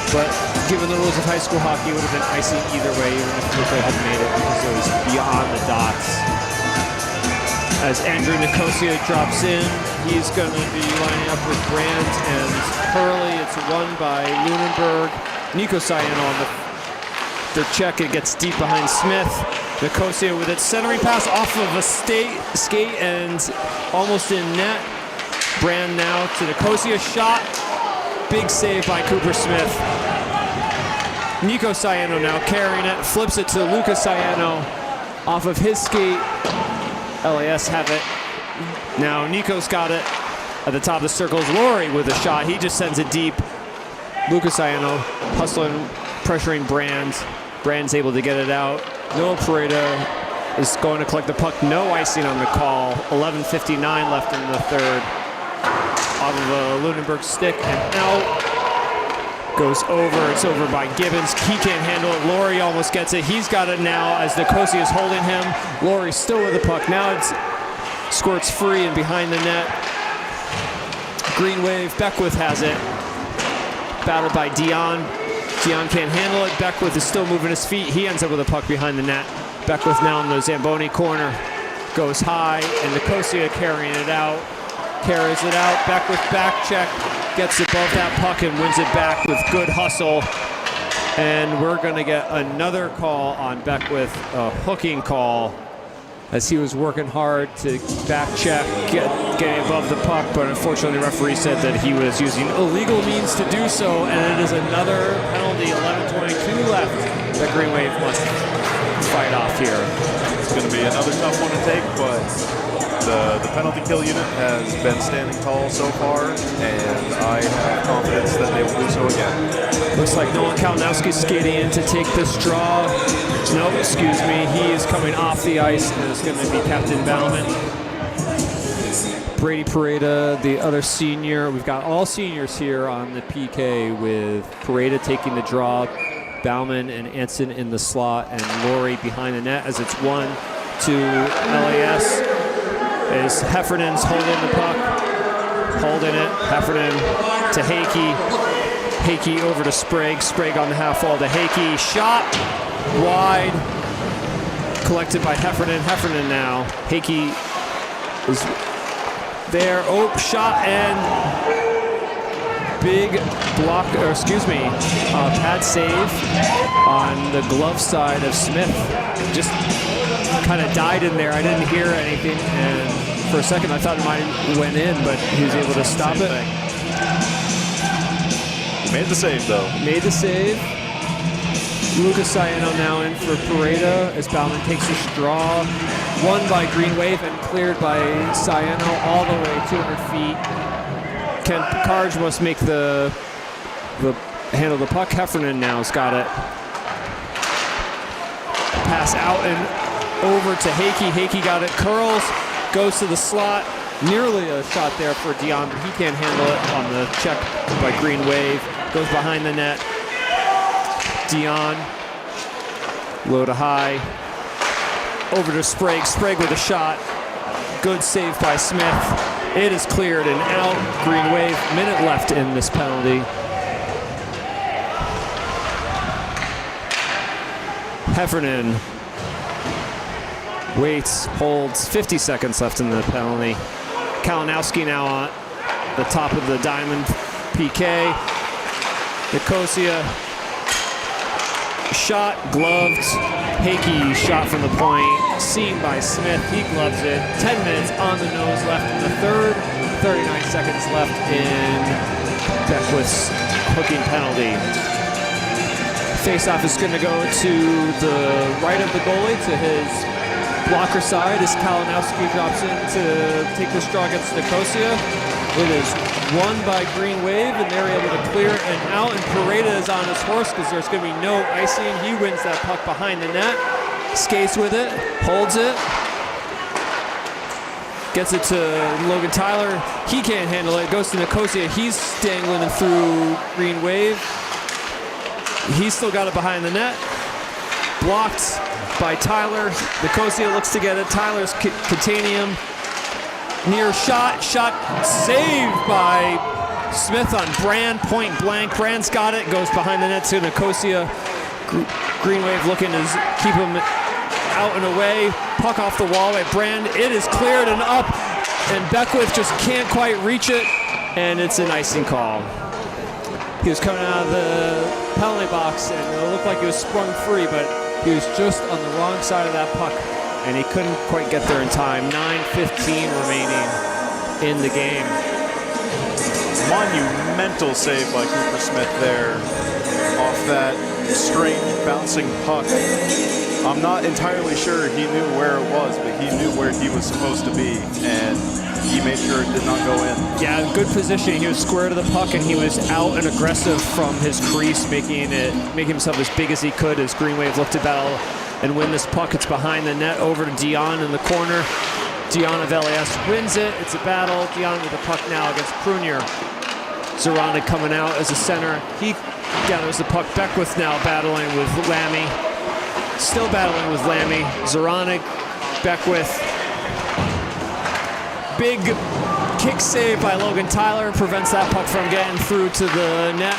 But given the rules of high school hockey, it would have been icing either way, even if Luca had made it, because it was beyond the dots. As Andrew Nicosia drops in, he's going to be lining up with Brandt and Hurley. It's won by Lunenburg. Nico Ciano on the check. It gets deep behind Smith. Nicosia with it, centering pass off of a skate and almost in net. Brand now to Nicosia, shot. Big save by Cooper Smith. Nico Ciano now carrying it, flips it to Lucas Ciano off of his skate. LAS have it. Now Nico's got it at the top of the circles. Laurie with a shot. He just sends it deep. Lucas Ciano hustling, pressuring Brands. Brand's able to get it out. Noah Parada is going to collect the puck. No icing on the call. 11:59 left in the third. Off of a Lunenburg stick and out. Goes over. It's over by Gibbons. He can't handle it. Laurie almost gets it. He's got it now as Nicosia is holding him. Laurie's still with the puck. Now it's squirts free and behind the net. Greenwave. Beckwith has it. Battled by Dion. Dion can't handle it. Beckwith is still moving his feet. He ends up with a puck behind the net. Beckwith now in the Zamboni corner. Goes high and Nicosia carrying it out. Carries it out. Beckwith back check. Gets above that puck and wins it back with good hustle. And we're going to get another call on Beckwith, a hooking call, as he was working hard to back check, getting above the puck, but unfortunately the referee said that he was using illegal means to do so, and it is another penalty, 11:22 left, that Greenwave must fight off here. It's going to be another tough one to take, but the penalty kill unit has been standing tall so far, and I have confidence that they will do so again. Looks like Nolan Kalinowski's skating in to take this draw. No, excuse me, he is coming off the ice, and it's going to be Captain Bauman. Brady Parada, the other senior. We've got all seniors here on the PK, with Parada taking the draw, Bauman and Anson in the slot, and Laurie behind the net as it's 1 to LAS. Is Heffernan's holding the puck, holding it. Heffernan to Hakey. Hakey over to Sprague. Sprague on the half wall to Hakey. Shot wide. Collected by Heffernan. Heffernan now. Hakey is there. Oh, shot and big block, or excuse me, pad save on the glove side of Smith. Just kind of died in there. I didn't hear anything, and for a second I thought it might have went in, but he was able to stop it. Made the save, though. Made the save. Lucas Ciano now in for Parada as Bauman takes his draw. Won by Greenwave and cleared by Ciano all the way 200 feet. Kent Karj must make the handle the puck. Heffernan now's got it. Pass out and over to Hakey. Hakey got it. Curls. Goes to the slot. Nearly a shot there for Dion, but he can't handle it on the check by Greenwave. Goes behind the net. Dion. Low to high. Over to Sprague. Sprague with a shot. Good save by Smith. It is cleared and out. Greenwave. Minute left in this penalty. Heffernan waits, holds. 50 seconds left in the penalty. Kalinowski now the top of the diamond PK. Nicosia shot, gloved. Hakey shot from the point, seen by Smith. He gloves it. 10 minutes on the nose left in the third. 39 seconds left in Beckwith's hooking penalty. Faceoff is going to go to the right of the goalie, to his blocker side, as Kalinowski drops in to take the straw against Nicosia. It is won by Greenwave, and they're able to clear and out, and Pareda is on his horse because there's going to be no icing. He wins that puck behind the net, skates with it, holds it, gets it to Logan Tyler. He can't handle it, goes to Nicosia. He's dangling through Greenwave. He's still got it behind the net. Blocked by Tyler. Nicosia looks to get it. Tyler's containing him. Near shot saved by Smith on Brand, point blank. Brand's got it, goes behind the net to Nicosia. Greenwave looking to keep him out and away. Puck off the wall by Brand. It is cleared and up, and Beckwith just can't quite reach it, and it's an icing call. He was coming out of the penalty box, and it looked like he was sprung free, but he was just on the wrong side of that puck, and he couldn't quite get there in time. 9:15 remaining in the game. Monumental save by Cooper Smith there off that strange bouncing puck. I'm not entirely sure he knew where it was, but he knew where he was supposed to be, and he made sure it did not go in. Yeah, good position. He was square to the puck, and he was out and aggressive from his crease, making himself as big as he could as Greenwave looked to battle and win this puck. It's behind the net, over to Dion in the corner. Dion of LAS wins it. It's a battle. Dion with the puck now against Prunier. Zoronic coming out as a center. He gathers the puck. Beckwith now battling with Lammy. Still battling with Lammy. Zoronic, Beckwith. Big kick save by Logan Tyler prevents that puck from getting through to the net.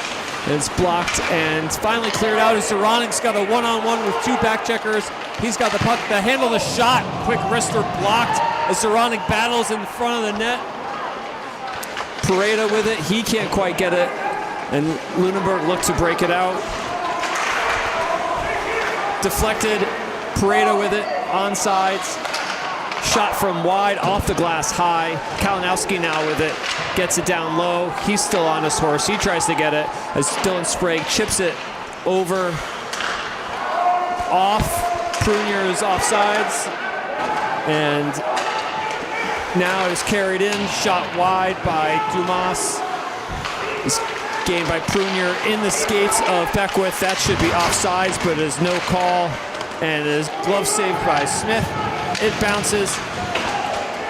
It's blocked and finally cleared out as Zoronic's got a one-on-one with two back checkers. He's got the puck to handle the shot. Quick wrister blocked as Zoronic battles in front of the net. Pareda with it. He can't quite get it. And Lunenburg looked to break it out. Deflected. Pareda with it. Onsides. Shot from wide, off the glass high. Kalinowski now with it. Gets it down low. He's still on his horse. He tries to get it as Dylan Sprague chips it over. Off. Prunier's offsides. And now it is carried in. Shot wide by Dumas. It's gained by Prunier in the skates of Beckwith. That should be offsides, but it is no call. And it is glove saved by Smith. It bounces.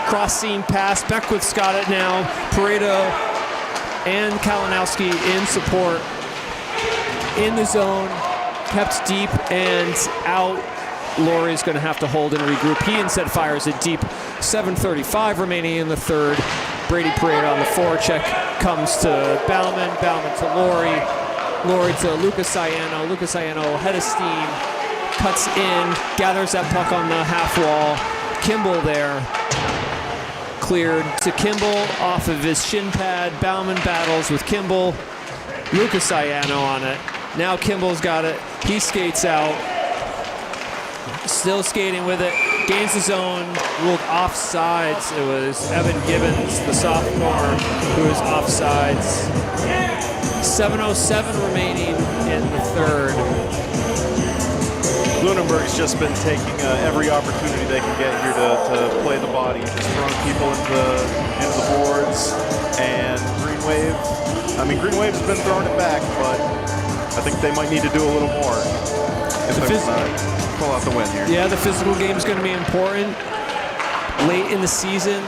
Cross seam pass. Beckwith's got it now. Pareda and Kalinowski in support. In the zone. Kept deep and out. Laurie's going to have to hold and regroup. He instead fires it deep. 7:35 remaining in the third. Brady Pareda on the forecheck comes to Bauman. Bauman to Laurie. Laurie to Lucas Ciano. Lucas Ciano head of steam. Cuts in, gathers that puck on the half wall. Kimball there. Cleared to Kimball off of his shin pad. Bauman battles with Kimball. Lucas Ciano on it. Now Kimball's got it. He skates out. Still skating with it. Gains his own. Ruled offsides. It was Evan Gibbons, the sophomore, who was offsides. 7:07 remaining in the third. Lunenburg's just been taking every opportunity they can get here to play the body, just throwing people into the boards. And Greenwave's been throwing it back, but I think they might need to do a little more if they want to pull out the win here. Yeah, the physical game is going to be important late in the season.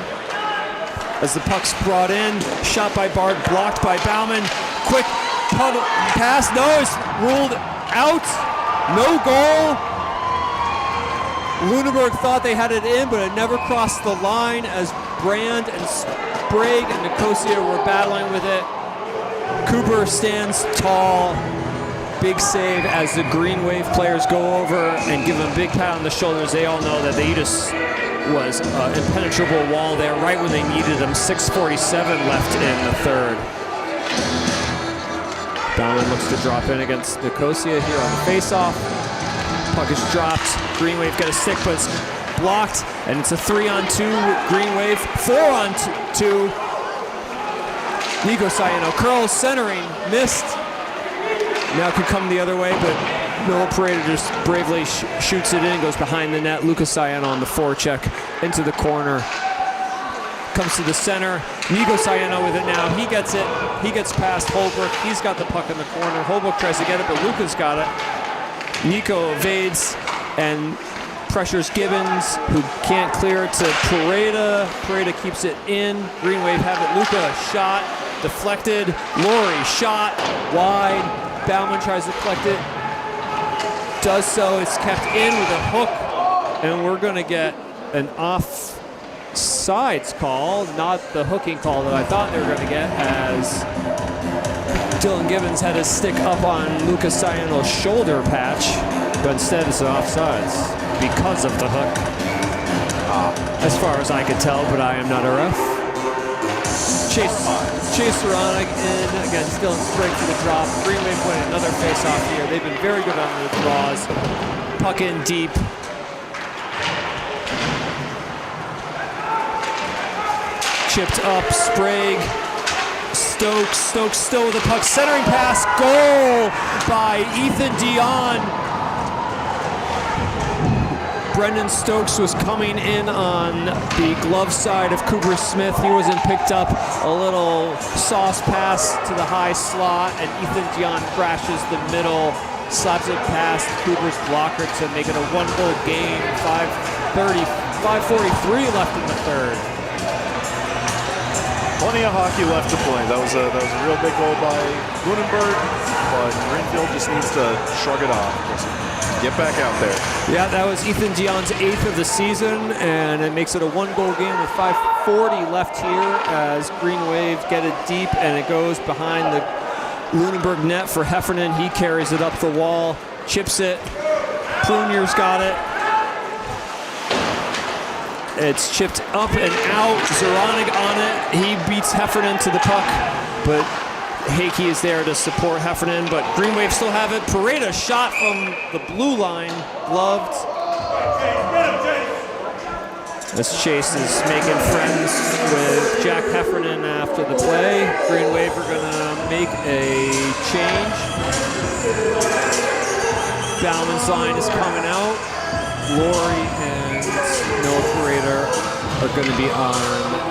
As the puck's brought in, shot by Bard, blocked by Bauman. Quick pass, no, it's ruled out. No goal. Lunenburg thought they had it in, but it never crossed the line as Brand and Sprague and Nicosia were battling with it. Cooper stands tall. Big save as the Greenwave players go over and give him a big pat on the shoulders. They all know that they just was an impenetrable wall there right when they needed him. 6:47 left in the third. Bauman looks to drop in against Nicosia here on the faceoff. Puck is dropped. Greenwave got a stick, but it's blocked, and it's a 3-on-2 with Greenwave. 4-on-2. Nico Sayano curls, centering, missed. Now it could come the other way, but Noah Pareda just bravely shoots it in, goes behind the net. Lucas Sayano on the forecheck into the corner. Comes to the center. Nico Sayano with it now. He gets it. He gets past Holbrook. He's got the puck in the corner. Holbrook tries to get it, but Lucas got it. Nico evades and pressures Gibbons, who can't clear it to Pareda. Pareda keeps it in. Greenwave have it. Luca shot, deflected. Laurie shot, wide. Bauman tries to deflect it. Does so. It's kept in with a hook, and we're going to get an offsides call, not the hooking call that I thought they were going to get, as Dylan Gibbons had his stick up on Lucas Sayano's shoulder patch, but instead it's an offsides because of the hook. As far as I could tell, but I am not a ref. Chase Saronic in against Dylan Sprague for the drop. Greenwave winning another face-off here. They've been very good on the draws. Puck in deep. Chipped up, Sprague. Stokes still with the puck. Centering pass, goal by Ethan Dion. Brendan Stokes was coming in on the glove side of Cooper Smith. He wasn't picked up. A little sauce pass to the high slot, and Ethan Dion crashes the middle, slaps it past Cooper's blocker to make it a one-goal game. 5:43 left in the third. Plenty of hockey left to play. That was a real big goal by Lunenburg, but Greenfield just needs to shrug it off. Just get back out there. Yeah, that was Ethan Dion's 8th of the season, and it makes it a one-goal game with 5:40 left here as Greenwave get it deep, and it goes behind the Lunenburg net for Heffernan. He carries it up the wall, chips it. Prunier's got it. It's chipped up and out. Zoronig on it. He beats Heffernan to the puck, but Hakey is there to support Heffernan, but Greenwave still have it. Pareda shot from the blue line, gloved. As Chase is making friends with Jack Heffernan after the play. Greenwave are gonna make a change. Bauman's line is coming out. Laurie and Noah Pareda are going to be on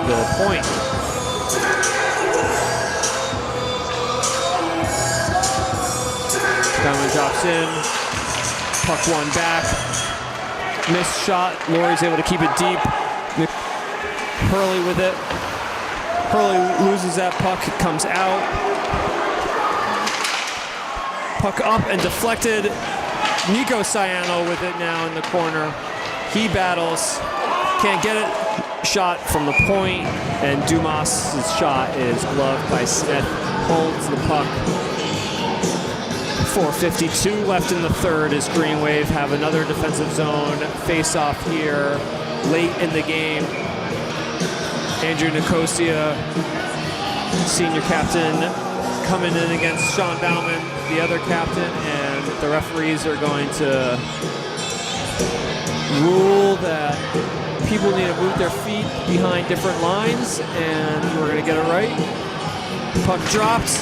the point. Bauman drops in, puck one back, missed shot. Laurie's able to keep it deep. Hurley with it. Hurley loses that puck, it comes out. Puck up and deflected. Nico Sayano with it now in the corner. He battles, can't get it. Shot from the point, and Dumas' shot is gloved by Smith. Holds the puck. 4:52 left in the third as Greenwave have another defensive zone face-off here late in the game. Andrew Nicosia, senior captain, coming in against Sean Bauman, the other captain, and the referees are going to rule that people need to move their feet behind different lines, and we're going to get it right. Puck dropped.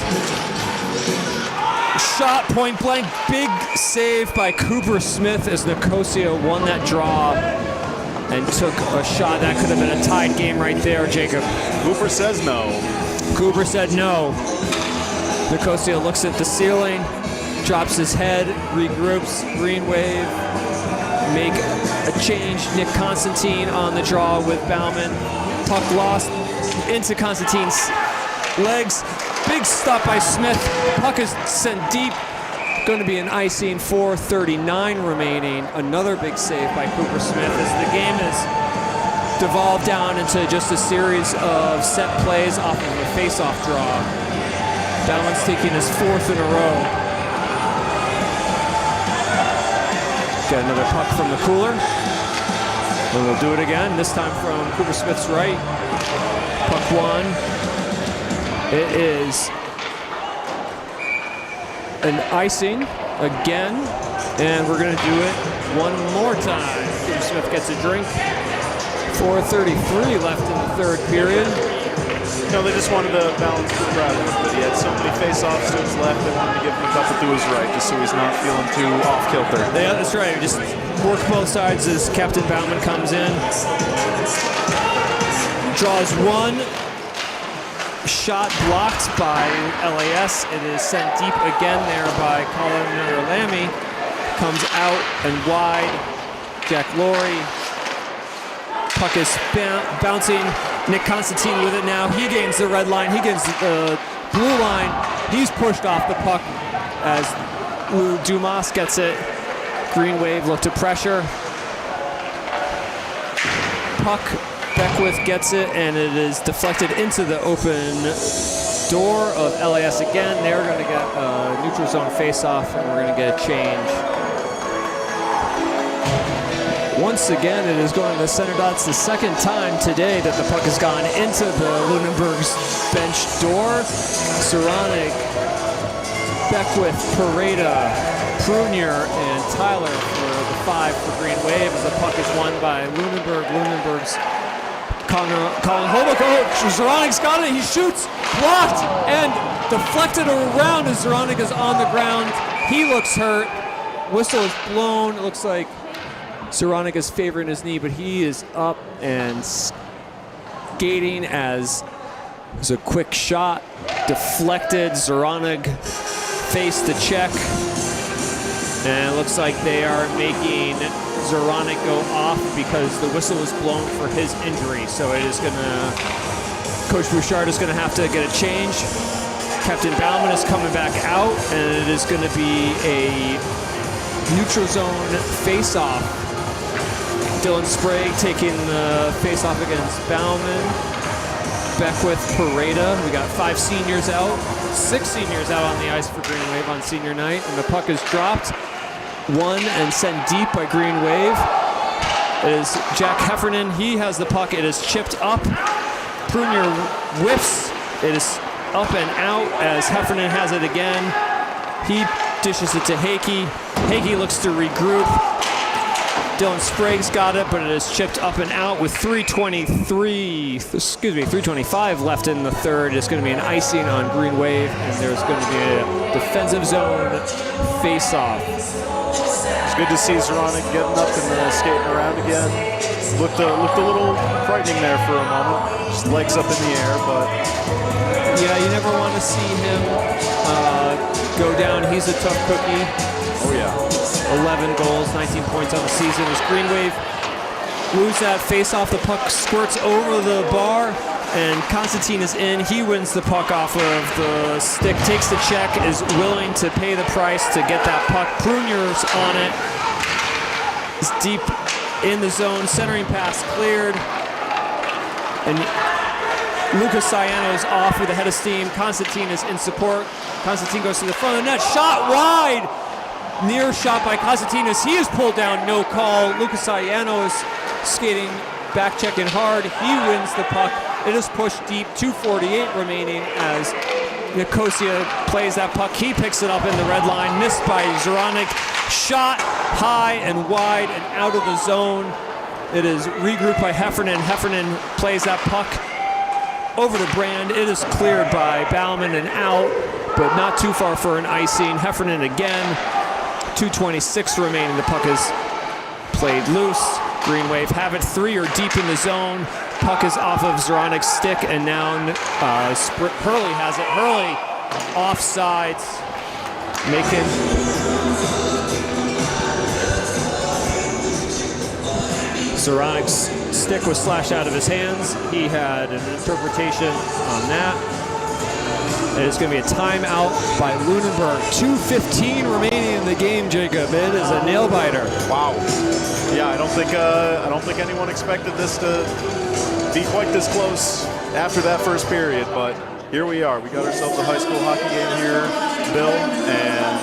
Shot point blank. Big save by Cooper Smith as Nicosia won that draw and took a shot. That could have been a tied game right there, Jacob. Cooper says no. Cooper said no. Nicosia looks at the ceiling, drops his head, regroups. Greenwave make a change. Nick Constantine on the draw with Bauman. Puck lost into Constantine's legs. Big stop by Smith. Puck is sent deep. Going to be an icing. 4:39 remaining. Another big save by Cooper Smith as the game has devolved down into just a series of set plays off of a face-off draw. Bauman's taking his 4th in a row. Got another puck from the cooler. And we'll do it again, this time from Cooper Smith's right. Puck one. It is an icing again, and we're going to do it one more time. Cooper Smith gets a drink. 4:33 left in the third period. You know, they just wanted to balance the crowd, but he had so many face-offs to his left, they wanted to give him a couple to his right, just so he's not feeling too off-kilter. Yeah, that's right. Just work both sides as Captain Bauman comes in. Draws one. Shot blocked by LAS. It is sent deep again there by Colin Lamy. Comes out and wide. Jack Laurie. Puck is bouncing. Nick Constantine with it now. He gains the red line. He gains the blue line. He's pushed off the puck as Lou Dumas gets it. Greenwave look to pressure. Puck, Beckwith gets it, and it is deflected into the open door of LAS again. They're going to get a neutral zone face-off, and we're going to get a change. Once again, it is going to the center dot. It's the second time today that the puck has gone into the Lunenburg's bench door. Saronic, Beckwith, Pareda, Prunier, and Tyler for the 5 for Greenwave as the puck is won by Lunenburg. Lunenburg's Colin Holbrook. Oh, Zoronic's got it. He shoots, blocked, and deflected around as Zoronic is on the ground. He looks hurt. Whistle is blown. It looks like Zoronic is favoring his knee, but he is up and skating as there's a quick shot. Deflected. Zoronic faced the check. And it looks like they are making Zoronic go off because the whistle is blown for his injury. So it is going to, Coach Bouchard is going to have to get a change. Captain Bauman is coming back out, and it is going to be a neutral zone face-off. Dylan Sprague taking the face-off against Bauman. Beckwith, Pareda. We got 5 seniors out, 6 seniors out on the ice for Greenwave on senior night, and the puck is dropped. One and sent deep by Greenwave. It is Jack Heffernan. He has the puck. It is chipped up. Prunier whiffs. It is up and out as Heffernan has it again. He dishes it to Hakey. Hakey looks to regroup. Dylan Sprague's got it, but it is chipped up and out with 3:25 left in the third. It's going to be an icing on Greenwave, and there's going to be a defensive zone face-off. It's good to see Zoronic getting up and skating around again. Looked a little frightening there for a moment. Just legs up in the air, but yeah, you never want to see him go down. He's a tough cookie. oh yeah. 11 goals, 19 points on the season as Greenwave lose that face-off. The puck squirts over the bar, and Constantine is in. He wins the puck off of the stick, takes the check, is willing to pay the price to get that puck. Prunier's on it. It's deep in the zone. Centering pass cleared. And Lucas Ciano is off with a head of steam. Constantine is in support. Constantine goes to the front of the net. Shot wide! Near shot by Constantine as he is pulled down. No call. Lucas Ciano is skating, back checking hard. He wins the puck. It is pushed deep. 2:48 remaining as Nicosia plays that puck. He picks it up in the red line. Missed by Zoronic. Shot high and wide and out of the zone. It is regrouped by Heffernan. Heffernan plays that puck over to Brand. It is cleared by Bauman and out, but not too far for an icing. Heffernan again. 2:26 remaining. The puck is played loose. Greenwave have it. 3 are deep in the zone. Puck is off of Zoronic's stick, and now Hurley has it. Hurley offsides, making Zoronic's stick was slashed out of his hands. He had an interpretation on that. And it's going to be a timeout by Lunenburg. 2:15 remaining in the game, Jacob. It is a nail biter. Wow. Yeah, I don't think anyone expected this to be quite this close after that first period, but here we are. We got ourselves a high school hockey game here, Bill, and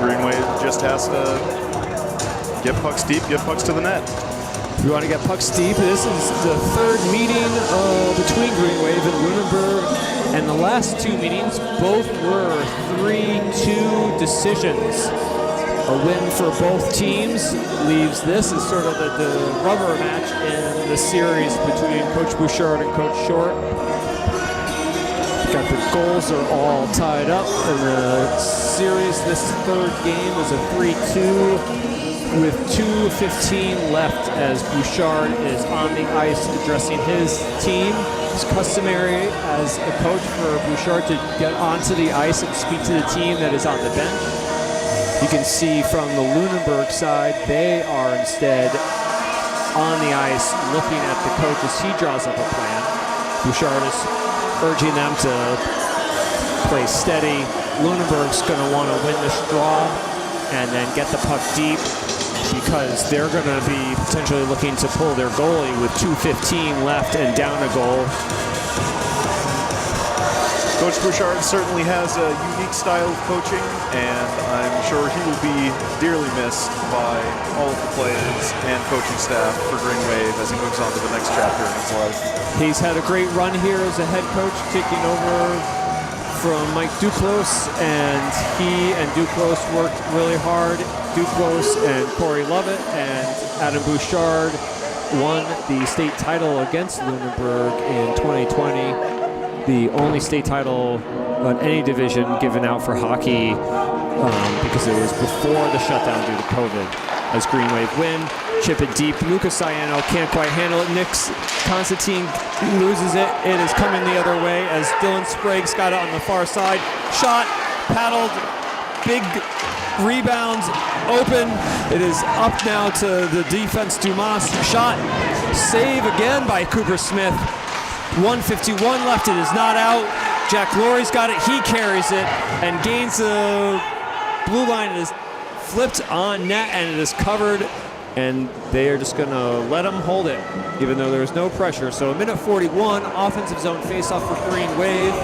Greenwave just has to Get pucks deep, get pucks to the net. We want to get pucks deep. This is the third meeting between Greenwave and Lunenburg, and the last two meetings both were 3-2 decisions. A win for both teams leaves this as sort of the rubber match in the series between Coach Bouchard and Coach Short. Got the goals are all tied up in the series. This third game is a 3-2 with 2:15 left as Bouchard is on the ice addressing his team. It's customary as a coach for Bouchard to get onto the ice and speak to the team that is on the bench. You can see from the Lunenburg side, they are instead on the ice looking at the coach as he draws up a plan. Bouchard is urging them to play steady. Lunenburg's going to want to win this draw and then get the puck deep because they're going to be potentially looking to pull their goalie with 2:15 left and down a goal. Coach Bouchard certainly has a unique style of coaching, and I'm sure he will be dearly missed by all of the players and coaching staff for Greenwave as he moves on to the next chapter in his life. He's had a great run here as a head coach, taking over from Mike Duclos, and he and Duclos worked really hard. Duclos and Corey Lovett and Adam Bouchard won the state title against Lunenburg in 2020. The only state title on any division given out for hockey because it was before the shutdown due to COVID. As Greenwave win, chip it deep. Lucas Ciano can't quite handle it. Nick Constantine loses it. It is coming the other way as Dylan Sprague's got it on the far side. Shot, paddled, big rebounds, open. It is up now to the defense. Dumas shot, save again by Cooper Smith. 1:51 left, it is not out. Jack Laurie's got it, he carries it and gains the blue line. It is flipped on net and it is covered, and they are just gonna let him hold it, even though there's no pressure. So a minute 41, offensive zone faceoff for Greenwave.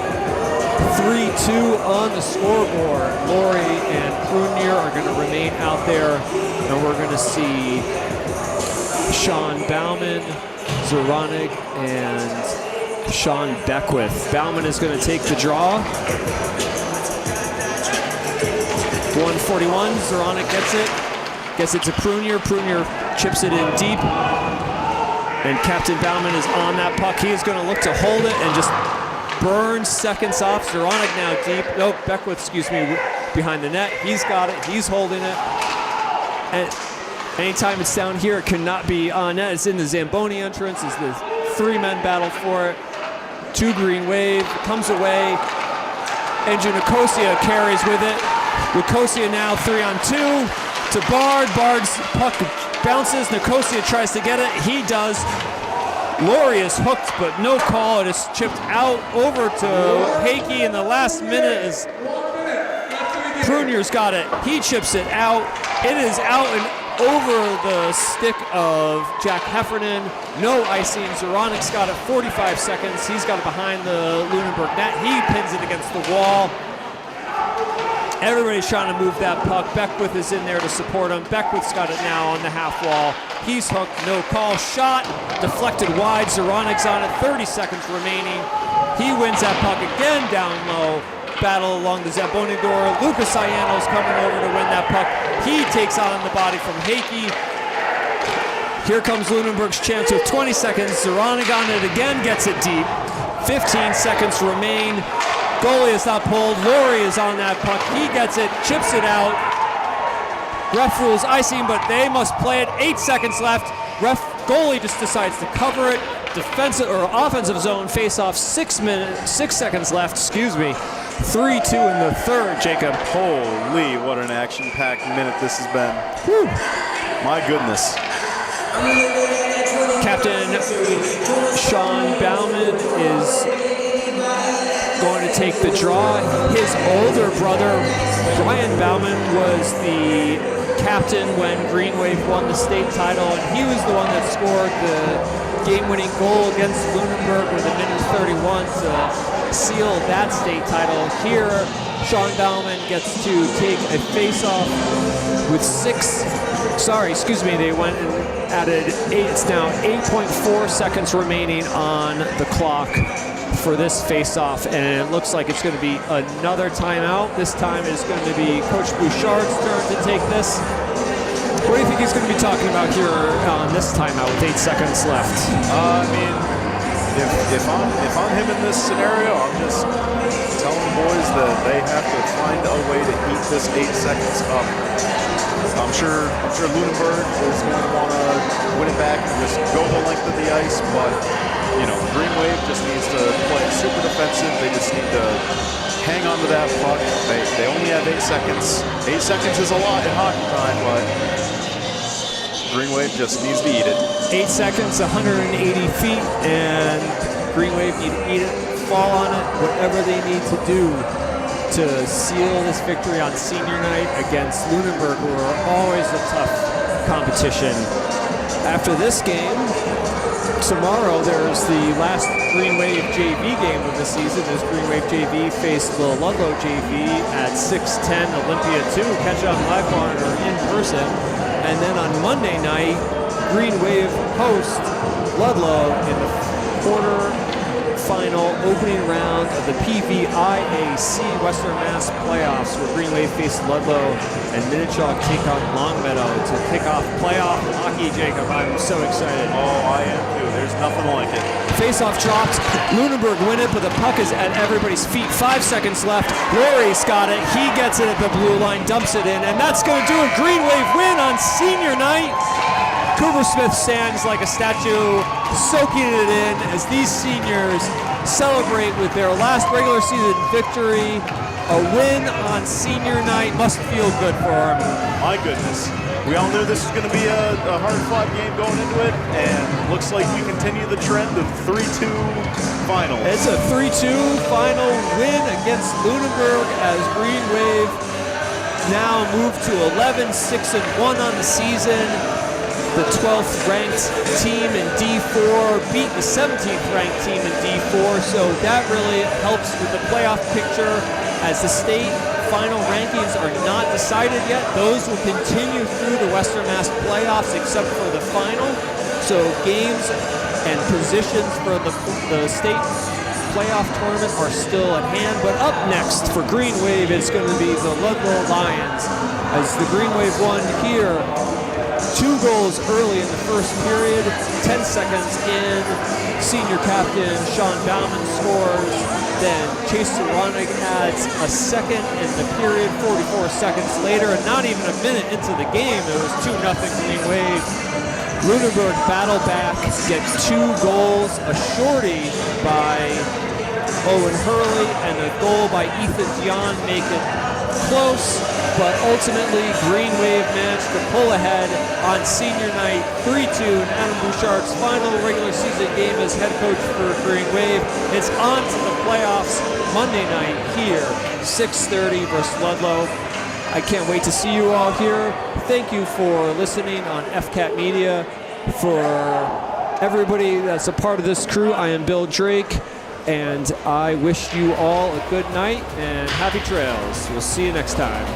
3-2 on the scoreboard. Laurie and Prunier are gonna remain out there, and we're gonna see Sean Bauman, Zoronig, and Sean Beckwith. Bauman is going to take the draw. 1:41, Zoronig gets it to Prunier. Prunier chips it in deep. And Captain Bauman is on that puck. He is going to look to hold it and just burn seconds off. Zoronig now deep. Nope, Beckwith, excuse me, behind the net. He's got it. He's holding it. And anytime it's down here, it cannot be on net. It's in the Zamboni entrance. It's the three-men battle for it. To Greenwave, comes away. Andrew Nicosia carries with it. Nicosia now 3-on-2 to Bard. Bard's puck bounces. Nicosia tries to get it. He does. Laurie is hooked, but no call. It is chipped out over to Hakey in the last minute as Prunier's got it. He chips it out. It is out and over the stick of Jack Heffernan. No icing. Zoronig's got it 45 seconds. He's got it behind the Lunenburg net. He pins it against the wall. Everybody's trying to move that puck. Beckwith is in there to support him. Beckwith's got it now on the half wall. He's hooked, no call. Shot, deflected wide. Zoronig's on it, 30 seconds remaining. He wins that puck again down low. Battle along the Zamboni door. Lucas Ciano's coming over to win that puck. He takes on the body from Hakey. Here comes Lunenburg's chance with 20 seconds. Zoronig on it again, gets it deep. 15 seconds remain. Goalie is not pulled. Laurie is on that puck. He gets it, chips it out. Ref rules icing, but they must play it. 8 seconds left. Goalie just decides to cover it. Defensive or offensive zone face-off. 6 seconds left. 3-2 in the third. Jacob. Holy, what an action-packed minute this has been. Whew. My goodness. Captain Sean Bauman is going to take the draw. His older brother, Brian Bauman, was the captain when Greenwave won the state title, and he was the one that scored the game-winning goal against Lunenburg with a minute 31 to seal that state title. Here, Sean Bauman gets to take a face-off with 6 Sorry, excuse me, they went and added it's now 8.4 seconds remaining on the clock for this face-off, and it looks like it's going to be another timeout. This time it's going to be Coach Bouchard's turn to take this. What do you think he's going to be talking about here on this timeout with 8 seconds left? I mean, if I'm him in this scenario, I'm just telling the boys that they have to find a way to eat this 8 seconds up. I'm sure Lunenburg is going to want to win it back and just go the length of the ice, but you know, Greenwave just needs to play super defensive. They just need to hang on to that puck. They only have 8 seconds. 8 seconds is a lot in hockey time, but Greenwave just needs to eat it. 8 seconds, 180 feet, and Greenwave need to eat it, fall on it, whatever they need to do to seal this victory on senior night against Lunenburg, who are always a tough competition. After this game, tomorrow there's the last Greenwave JV game of the season as Greenwave JV faced the Ludlow JV at 6:10 Olympia 2. Catch it on Live Barn or in person. And then on Monday night, Greenwave hosts Ludlow in the quarter-final opening round of the PVIAC Western Mass playoffs, where Greenwave faced Ludlow and Minnechaug take on Longmeadow to kick off playoff hockey. Jacob, I'm so excited. Oh, I am too. There's nothing like it. Face-off dropped. Lunenburg win it, but the puck is at everybody's feet. 5 seconds left. Lori's got it. He gets it at the blue line, dumps it in, and that's going to do it. Greenwave win on senior night. Cooper Smith stands like a statue, soaking it in as these seniors celebrate with their last regular season victory. A win on senior night must feel good for Army. My goodness. We all knew this was going to be a hard-fought game going into it, and looks like we continue the trend of 3-2 finals. It's a 3-2 final win against Lunenburg as Greenwave now move to 11-6-1 on the season. The 12th ranked team in D4 beat the 17th ranked team in D4, so that really helps with the playoff picture as the state final rankings are not decided yet. Those will continue through the Western Mass playoffs except for the final. So games and positions for the state playoff tournament are still at hand. But up next for Greenwave is going to be the Ludlow Lions as the Greenwave won here. 2 goals early in the first period, 10 seconds in, senior captain Sean Bauman scores, then Chase Saronic adds a second in the period, 44 seconds later, and not even a minute into the game, it was 2-0 Greenwave. Lunenburg battle back, get 2 goals, a shorty by Owen Hurley, and a goal by Ethan Dion make it close, but ultimately Greenwave managed to pull ahead on senior night 3-2 in Adam Bouchard's final regular season game as head coach for Greenwave. It's on to the playoffs Monday night here, 6:30 versus Ludlow. I can't wait to see you all here. Thank you for listening on FCAT Media. For everybody that's a part of this crew, I am Bill Drake, and I wish you all a good night and happy trails. We'll see you next time.